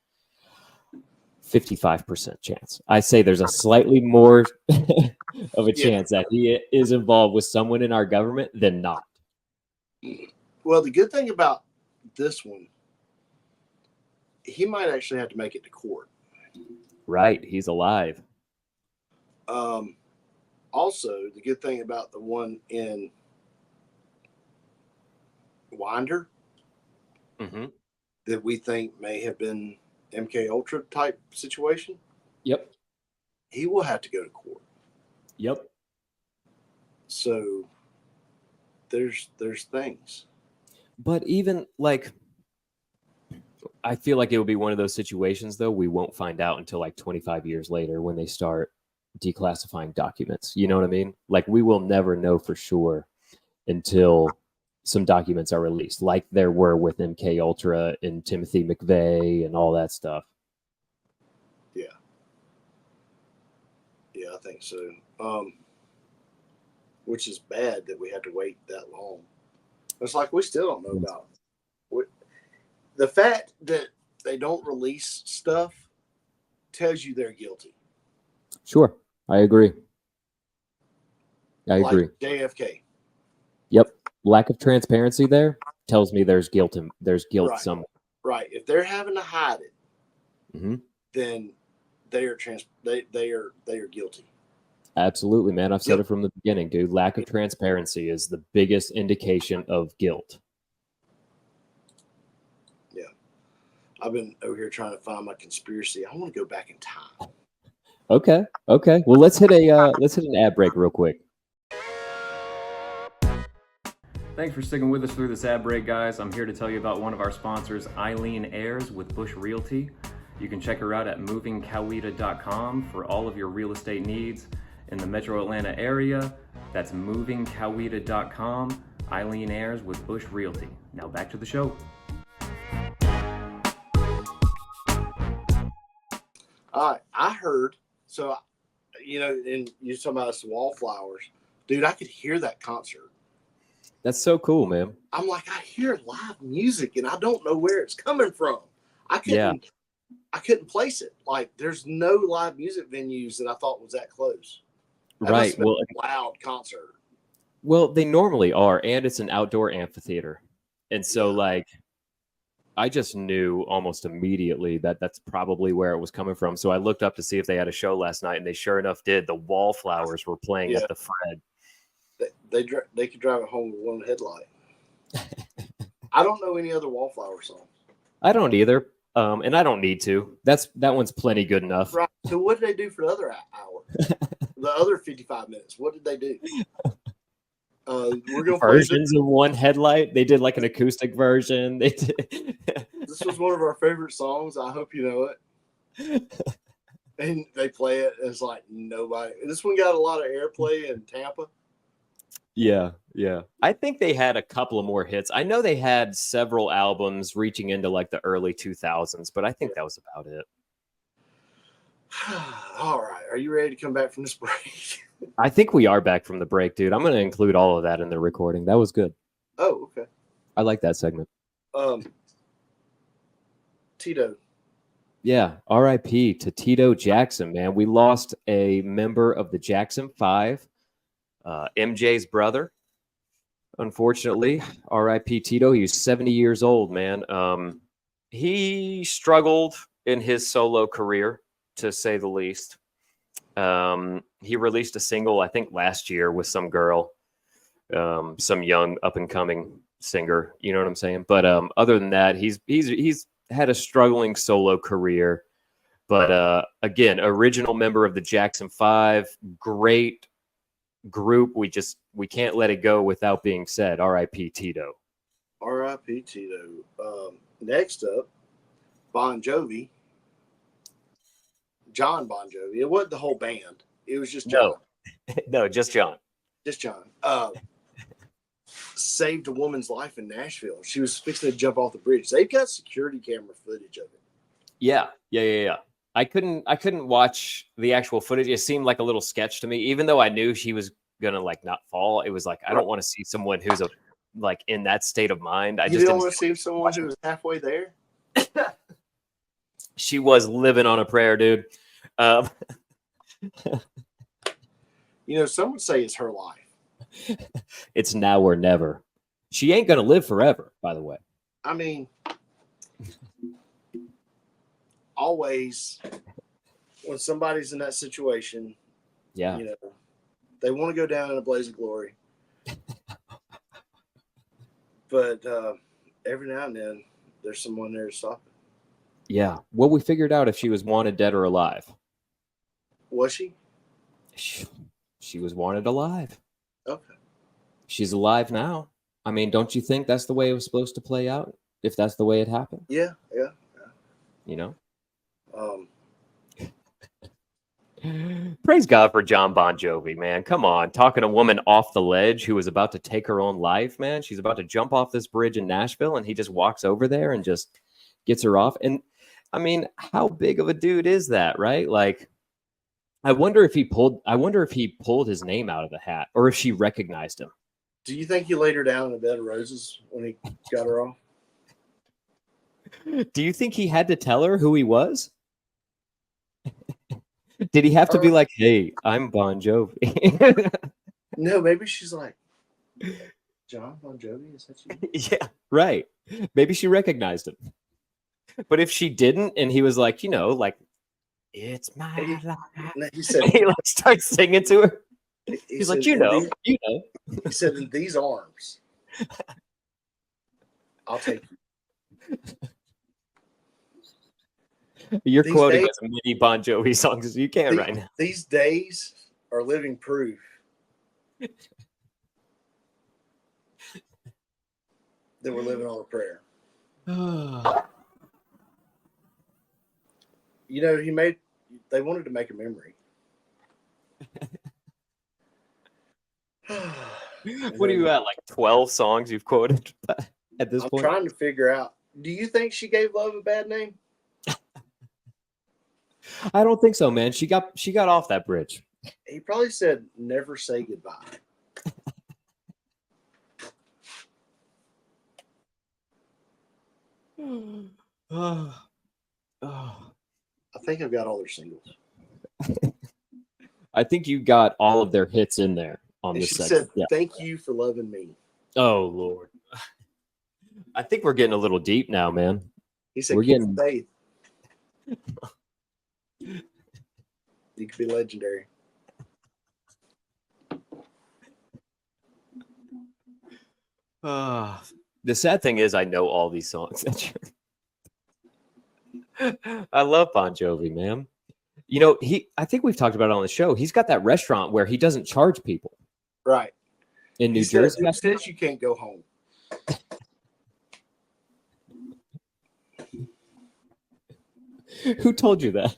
55% chance. I say there's a slightly more of a chance that he is involved with someone in our government than not. Well, the good thing about this one, he might actually have to make it to court. Right. He's alive. Also, the good thing about the one in Winder that we think may have been MK Ultra type situation. Yep. He will have to go to court. Yep. So there's things. But even like, I feel like it will be one of those situations though we won't find out until like 25 years later when they start declassifying documents. You know what I mean? Like we will never know for sure until some documents are released, like there were with MK Ultra and Timothy McVeigh and all that stuff. Yeah, I think so. Which is bad that we had to wait that long. It's like we still don't know about the fact that they don't release stuff tells you they're guilty. Sure, I agree. I agree. JFK. Yep. Lack of transparency there tells me there's guilt. There's guilt somewhere. Right. If they're having to hide it, then they are guilty. Absolutely, man. I've said it from the beginning, dude. Lack of transparency is the biggest indication of guilt. Yeah. I've been over here trying to find my conspiracy. I want to go back in time. Okay. Well, let's hit an ad break real quick. Thanks for sticking with us through this ad break, guys. I'm here to tell you about one of our sponsors, Eileen Ayers with Bush Realty. You can check her out at movingcoweta.com for all of your real estate needs in the metro Atlanta area. That's movingcoweta.com. Eileen Ayers with Bush Realty. Now back to the show. All right, I heard, so, and you're talking about the Wallflowers. Dude, I could hear that concert. That's so cool, man. I'm like, I hear live music, and I don't know where it's coming from. I couldn't place it. Like, there's no live music venues that I thought was that close. That Right. Well, a loud concert. Well, they normally are, and it's an outdoor amphitheater. And so, I just knew almost immediately that that's probably where it was coming from. So I looked up to see if they had a show last night, and they sure enough did. The Wallflowers were playing at the Fred. They could drive it home with one headlight. I don't know any other Wallflower songs. I don't either, and I don't need to. That one's plenty good enough. Right. So what did they do for the other hour? The other 55 minutes? What did they do? We're going versions of one headlight. They did like an acoustic version. They did. This was one of our favorite songs. I hope you know it. And they play it. And it's like nobody. This one got a lot of airplay in Tampa. Yeah. I think they had a couple of more hits. I know they had several albums reaching into like the early 2000s, but I think that was about it. All right. Are you ready to come back from this break? I think we are back from the break, dude. I'm going to include all of that in the recording. That was good. Oh, okay. I like that segment. Tito. Yeah. R.I.P. to Tito Jackson, man. We lost a member of the Jackson 5, MJ's brother. Unfortunately, R.I.P. Tito. He was 70 years old, man. He struggled in his solo career, to say the least. He released a single, I think, last year with some girl, some young up-and-coming singer. You know what I'm saying? But other than that, he's had a struggling solo career. But again, original member of the Jackson 5, great group. We can't let it go without being said. R.I.P. Tito. R.I.P. Tito. Next up, Bon Jovi. Jon Bon Jovi. It wasn't the whole band. It was just Jon. No, just Jon. Just Jon. Saved a woman's life in Nashville. She was fixing to jump off the bridge. They've got security camera footage of it. Yeah. I couldn't watch the actual footage. It seemed like a little sketch to me, even though I knew she was gonna not fall. It was like I don't want to see someone who's in that state of mind. You don't want to see someone who was halfway there. She was living on a prayer, dude. Some would say it's her life. It's now or never. She ain't gonna live forever, by the way. I mean, always when somebody's in that situation, yeah, they want to go down in a blaze of glory. But every now and then, there's someone there to stop it. Yeah. Well, we figured out if she was wanted dead or alive. Was she? She was wanted alive. Okay. She's alive now. I mean, don't you think that's the way it was supposed to play out? If that's the way it happened? Yeah. Praise God for Jon Bon Jovi, man. Come on. Talking a woman off the ledge who was about to take her own life, man. She's about to jump off this bridge in Nashville, and he just walks over there and just gets her off. And I mean, how big of a dude is that, right? Like, I wonder if he pulled his name out of the hat, or if she recognized him. Do you think he laid her down in a bed of roses when he got her off? Do you think he had to tell her who he was? Did he have to be like, hey, I'm Bon Jovi? No, maybe she's like, Jon Bon Jovi, is that you? Yeah, right. Maybe she recognized him. But if she didn't, and he was like, it's my life. He said, he starts singing to her. He's like, you know. He said, in these arms, I'll take you. You're quoting as many Bon Jovi songs as you can right now. These days are living proof that we're living on a prayer. They wanted to make a memory. What are you at? Like 12 songs you've quoted at this point? I'm trying to figure out. Do you think she gave love a bad name? I don't think so, man. She got off that bridge. He probably said, "Never say goodbye." I think I've got all their singles. I think you got all of their hits in there on And this she segment. said, "Thank you for loving me." Oh, Lord. I think we're getting a little deep now, man. He said, We're "Keep getting faith. You could be legendary." The sad thing is I know all these songs. I love Bon Jovi, man. You know, I think we've talked about it on the show. He's got that restaurant where he doesn't charge people. Right. In New Jersey. Who says you can't go home? Who told you that?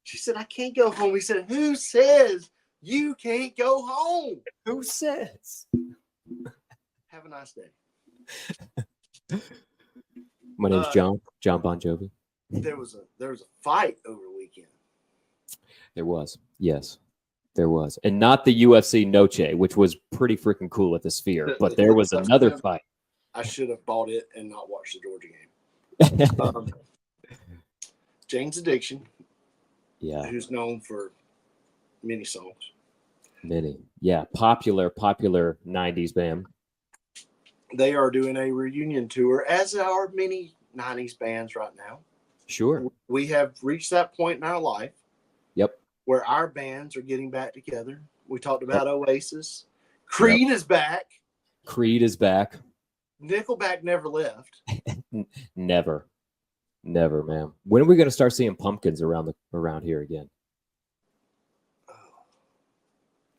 She said, "I can't go home." He said, "Who says you can't go home?" Who says? Have a nice day. My name's Jon Bon Jovi. There was a fight over the weekend. There was. Yes. There was. And not the UFC Noche, which was pretty freaking cool at the Sphere, but there was another fight. I should have bought it and not watched the Georgia game. Jane's Addiction. Yeah. Who's known for many songs. Many. Yeah. Popular 90s band. They are doing a reunion tour, as are many 90s bands right now. Sure. We have reached that point in our life. Yep. Where our bands are getting back together. We talked about Oasis. Creed is back. Creed is back. Nickelback never left. Never, man. When are we going to start seeing pumpkins around here again?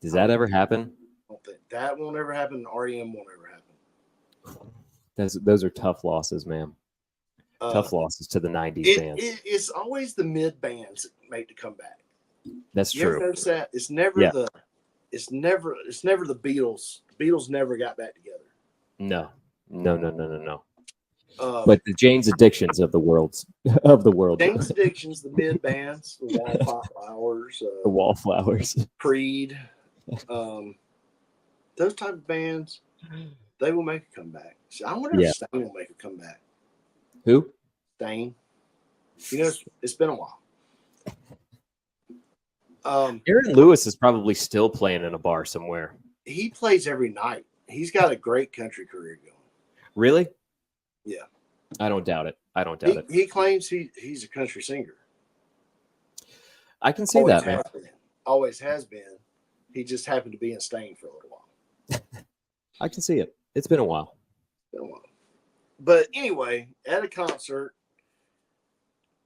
Does that ever happen? I don't think that won't ever happen. REM won't ever happen. Those are tough losses, man. Tough losses to the 90s bands. It's always the mid bands that make the comeback. That's you true. Ever notice that? It's never the Beatles. The Beatles never got back together. No. But the Jane's Addictions of the world. Jane's Addictions, the mid bands, the Wallflowers. The Wallflowers. Creed. Those type of bands, they will make a comeback. I wonder if Stain will make a comeback. Who? Stain. It's been a while. Aaron Lewis is probably still playing in a bar somewhere. He plays every night. He's got a great country career going. Really? Yeah. I don't doubt it. He claims he's a country singer. I can see that, man. Always has been. He just happened to be in Stain for a little while. I can see it. It's been a while. But anyway, at a concert,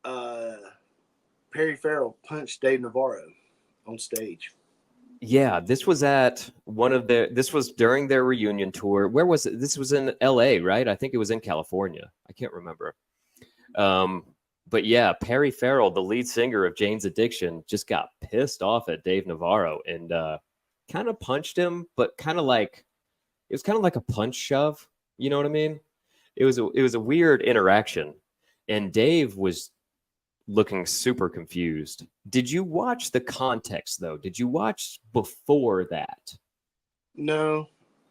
Perry Farrell punched Dave Navarro on stage. Yeah, this was during their reunion tour. Where was it? This was in LA, right? I think it was in California. I can't remember. But yeah, Perry Farrell, the lead singer of Jane's Addiction, just got pissed off at Dave Navarro and kind of punched him, but it was kind of like a punch shove. You know what I mean? It was a weird interaction, and Dave was looking super confused. Did you watch the context though? Did you watch before that? No,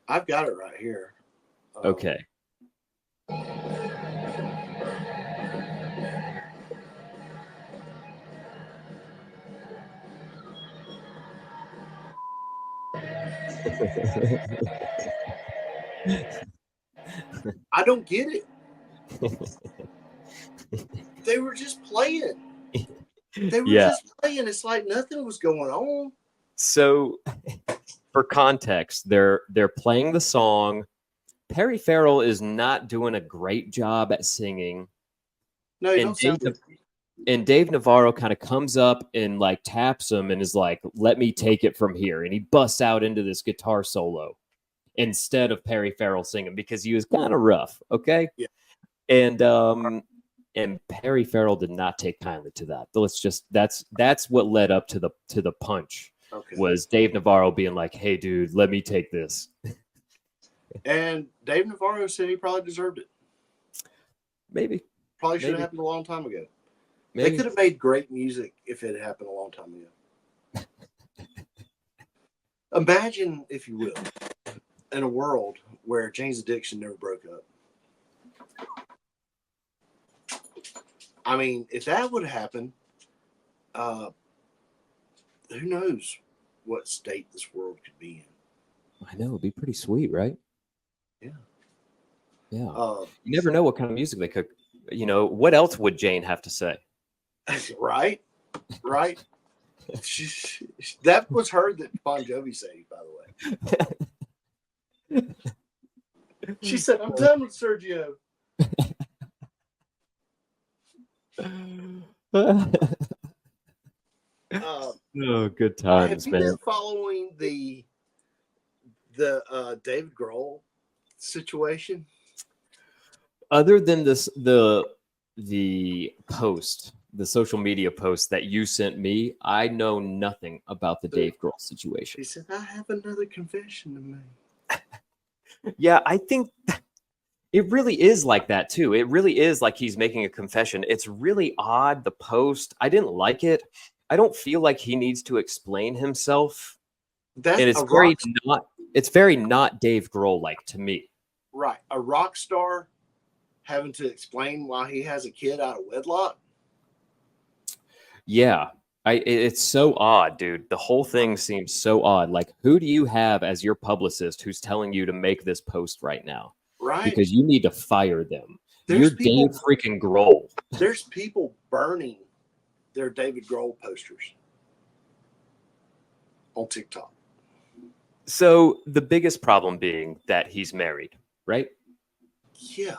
I've got it right here. Okay. I don't get it. They were just playing. Just playing. It's like nothing was going on. So, for context, they're playing the song. Perry Farrell is not doing a great job at singing. No, he don't sound good. And Dave Navarro kind of comes up and like taps him and is like, "Let me take it from here." And he busts out into this guitar solo instead of Perry Farrell singing because he was kind of rough. Okay. Yeah. And And Perry Farrell did not take kindly to that. That's what led up to the punch. Okay. Was Dave Navarro being like, "Hey, dude, let me take this." And Dave Navarro said he probably deserved it. Maybe. Probably should have happened a long time ago. Maybe. They could have made great music if it had happened a long time ago. Imagine, if you will, in a world where Jane's Addiction never broke up. I mean, if that would happen, who knows what state this world could be in. I know, it'd be pretty sweet, right? Yeah. Yeah. You never know what kind of music they could, what else would Jane have to say? Right? Right? That was her that Bon Jovi saved, by the way. She said, "I'm done with Sergio." Oh, good times, have you man. been following the David Grohl situation? Other than this, the post, the social media post that you sent me, I know nothing about the Dave Grohl situation. He said, "I have another confession to make." Yeah, I think it really is like that too. It really is like he's making a confession. It's really odd, the post. I didn't like it. I don't feel like he needs to explain himself. That's and it's very not Dave Grohl like to me. Right. A rock star having to explain why he has a kid out of wedlock. Yeah. It's so odd, dude. The whole thing seems so odd. Like, who do you have as your publicist who's telling you to make this post right now? Right. Because you need to fire them. You're Dave freaking Grohl. There's people burning their David Grohl posters on TikTok. So the biggest problem being that he's married, right? Yeah.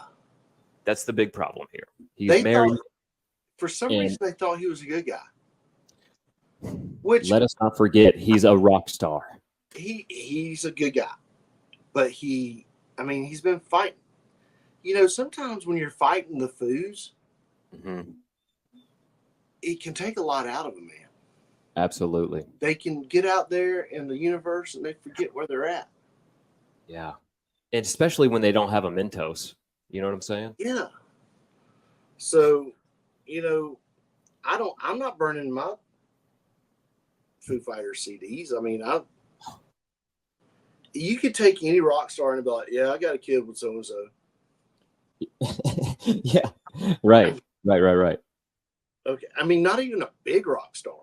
That's the big problem here. He's married. For some reason, they thought he was a good guy. Which, let us not forget, he's a rock star. He's a good guy. But he's been fighting. Sometimes when you're fighting the foos, it can take a lot out of a man. Absolutely. They can get out there in the universe and they forget where they're at. Yeah. And especially when they don't have a Mentos. You know what I'm saying? Yeah. So, I'm not burning my Foo Fighters CDs. I mean, you could take any rock star and be like, "Yeah, I got a kid with so and so." Yeah. Right. Okay. I mean, not even a big rock star.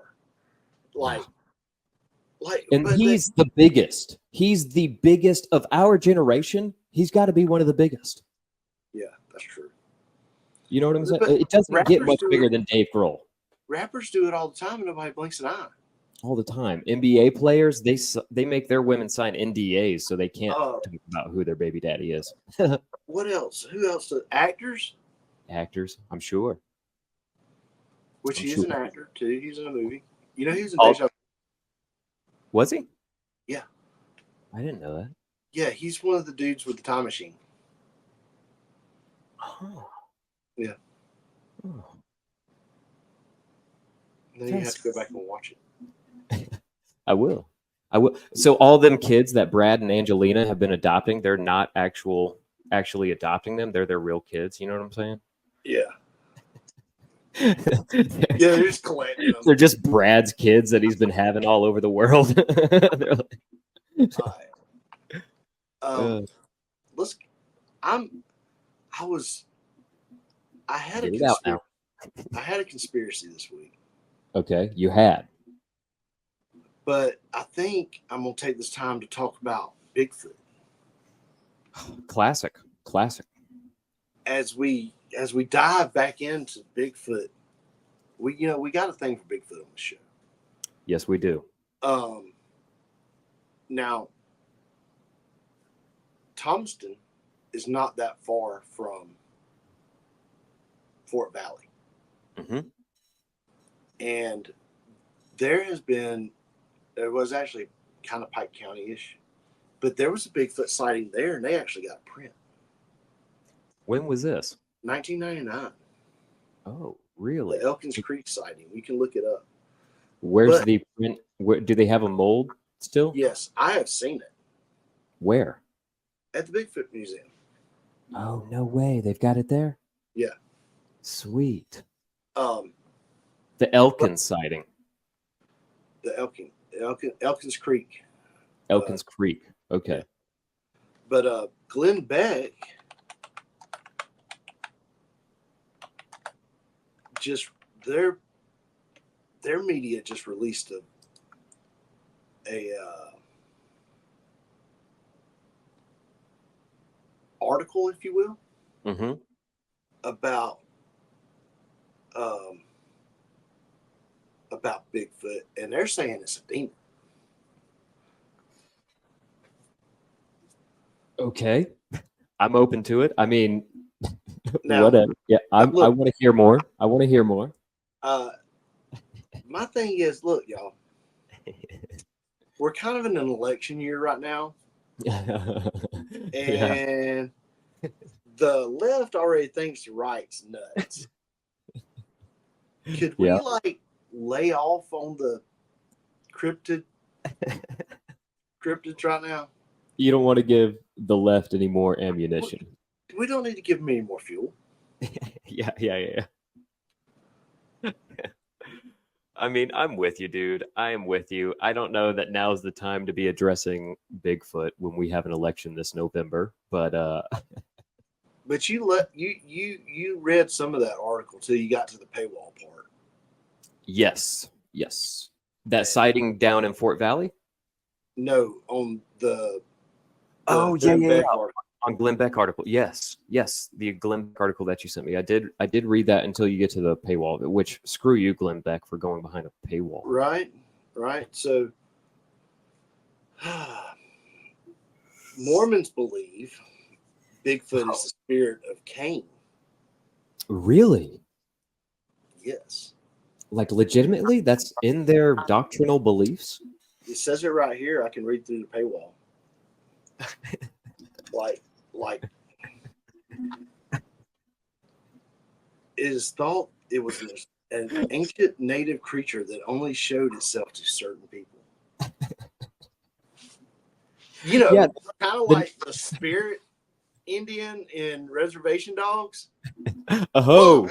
And he's the biggest. He's the biggest of our generation. He's got to be one of the biggest. Yeah, that's true. You know what I'm saying? It doesn't get much bigger than Dave Grohl. Rappers do it all the time and nobody blinks an eye. All the time. NBA players, they make their women sign NDAs so they can't talk about who their baby daddy is. What else? Who else? Actors? Actors, I'm sure. Which he is an actor too. He's in a movie. He was in Deja Vu. Was he? Yeah. I didn't know that. Yeah, he's one of the dudes with the time machine. Oh. Yeah. Oh. Then you have to go back and watch it. I will. So all them kids that Brad and Angelina have been adopting, they're not actually adopting them. They're their real kids. You know what I'm saying? Yeah. They're just collecting them. They're just Brad's kids that he's been having all over the world. I had a conspiracy this week. Okay, you had. But I think I'm going to take this time to talk about Bigfoot. Classic. As we dive back into Bigfoot, we got a thing for Bigfoot on the show. Yes, we do. Now, Thomaston is not that far from Fort Valley. Mm-hmm. And there was actually kind of Pike County-ish, but there was a Bigfoot sighting there, and they actually got a print. When was this? 1999. Oh, really? The Elkins Creek sighting. You can look it up. Where's But the print? Where, do they have a mold still? yes, I have seen it Where? at the Bigfoot Museum. Oh, no way. They've got it there? Yeah. Sweet. Um, The Elkins sighting. the Elkins Creek. Elkins Creek. Okay. Yeah. But Glenn Beck just their media just released a article, if you will, Mm-hmm. about Bigfoot, and they're saying it's a demon. Okay. I'm open to it. I mean, Now, whatever. Yeah, I look, want to hear more. I want to hear more. My thing is, look, y'all, we're kind of in an election year right now, Yeah. and the left already thinks the right's nuts. Could we Yeah. like lay off on the cryptids right now? You don't want to give the left any more ammunition. We don't need to give them any more fuel. Yeah. I mean, I'm with you, dude. I am with you. I don't know that now's the time to be addressing Bigfoot when we have an election this November, but But you read some of that article till you got to the paywall part. yes. That sighting down in Fort Valley? No, on the Oh, Glenn yeah. Beck article. On Glenn Beck article. Yes. The Glenn Beck article that you sent me. I did read that until you get to the paywall, which screw you, Glenn Beck, for going behind a paywall. Right. So Mormons believe Bigfoot is the spirit of Cain. Really? Yes. Like legitimately? That's in their doctrinal beliefs? It says it right here. I can read through the paywall. like it is thought it was an ancient native creature that only showed itself to certain people. You know, Yeah, kind of like the spirit Indian in Reservation Dogs. Oh.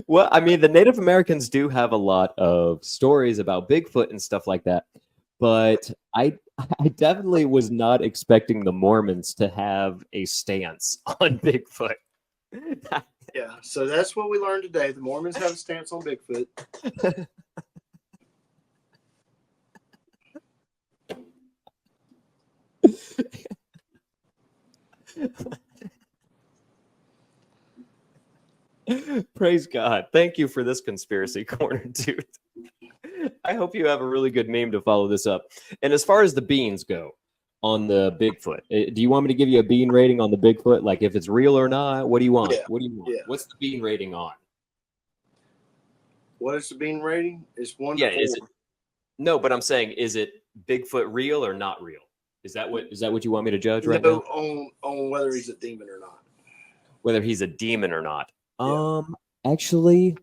Well, I mean, the Native Americans do have a lot of stories about Bigfoot and stuff like that, but I definitely was not expecting the Mormons to have a stance on Bigfoot. Yeah, so that's what we learned today. The Mormons have a stance on Bigfoot. Praise God. Thank you for this conspiracy corner, dude. I hope you have a really good meme to follow this up. And as far as the beans go on the Bigfoot, do you want me to give you a bean rating on the Bigfoot? Like if it's real or not? What do you want? Yeah. What do you want? Yeah. What's the bean rating on? What is the bean rating? It's 1 Yeah, to 4. is it? No, but I'm saying, is it Bigfoot real or not real? Is that what you want me to judge right now? On whether he's a demon or not. Whether he's a demon or not. Yeah. Actually,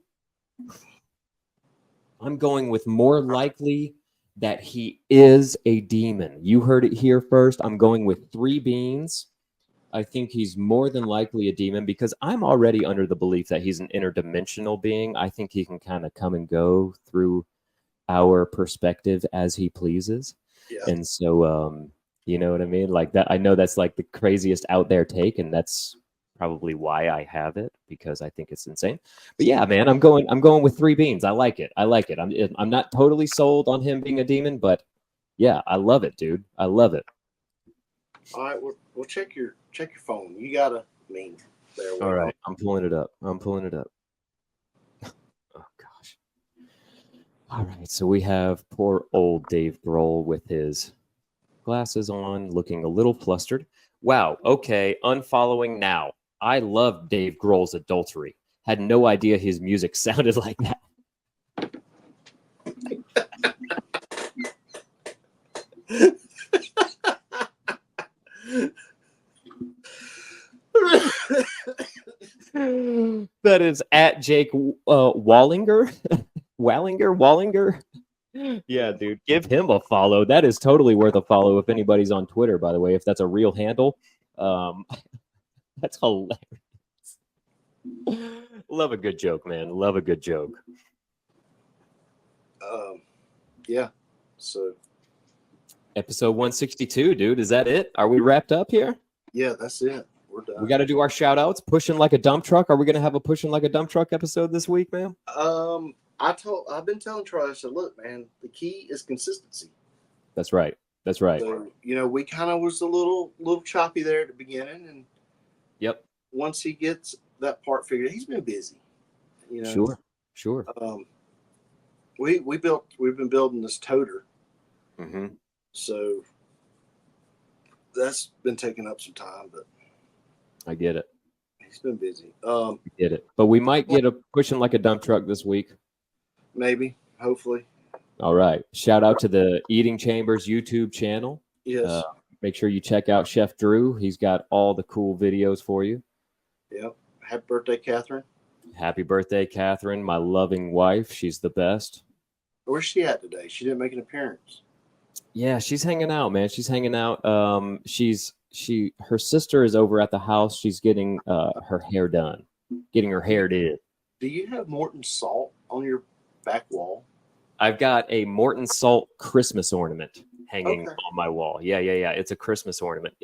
I'm going with more likely that he is a demon. You heard it here first. I'm going with 3 beans. I think he's more than likely a demon because I'm already under the belief that he's an interdimensional being. I think he can kind of come and go through our perspective as he pleases. Yeah. And so, you know what I mean? Like that, I know that's like the craziest out there take, and that's probably why I have it because I think it's insane. But yeah, man, I'm going with 3 beans. I like it. I'm not totally sold on him being a demon, but yeah, I love it, dude. I love it. All right, we'll check your phone. You got a meme there. All right, I'm pulling it up. Oh gosh. All right, so we have poor old Dave Grohl with his glasses on, looking a little flustered. Wow. Okay, unfollowing now. I love Dave Grohl's adultery. Had no idea his music sounded like that. that is at Jake Wallinger. Wallinger. Yeah, dude, give him a follow. That is totally worth a follow if anybody's on Twitter, by the way, if that's a real handle. That's hilarious. Love a good joke, man. Love a good joke. Yeah. So episode 162, dude. Is that it? Are we wrapped up here? Yeah, that's it. We're done. We got to do our shout outs. Pushing like a dump truck. Are we going to have a pushing like a dump truck episode this week, man? I've been telling Troy, I said, look, man, the key is consistency. That's right. That's right. So, we kind of was a little choppy there at the beginning, and yep. Once he gets that part figured, he's been busy. Sure. We've been building this toter, so that's been taking up some time, but I get it. He's been busy. I get it, but we might get a pushing like a dump truck this week. Maybe, hopefully. All right. Shout out to the Eating Chambers YouTube channel. Yes. Make sure you check out Chef Drew. He's got all the cool videos for you. Yep. Happy birthday, Catherine. Happy birthday, Catherine, my loving wife. She's the best. Where's she at today? She didn't make an appearance. Yeah, she's hanging out, man. She's hanging out. Her sister is over at the house. She's getting her hair done, getting her hair did. Do you have Morton salt on your back wall? I've got a Morton Salt Christmas ornament hanging on my wall. Yeah. It's a Christmas ornament.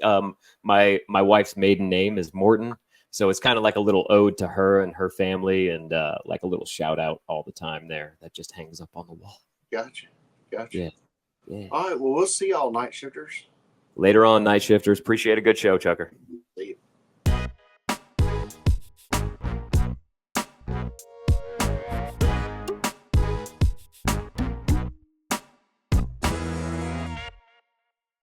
My wife's maiden name is Morton, so it's kind of like a little ode to her and her family, and like a little shout out all the time there that just hangs up on the wall. Gotcha. Yeah. All right. Well, we'll see y'all, Nightshifters. Later on, Nightshifters. Appreciate a good show, Chucker.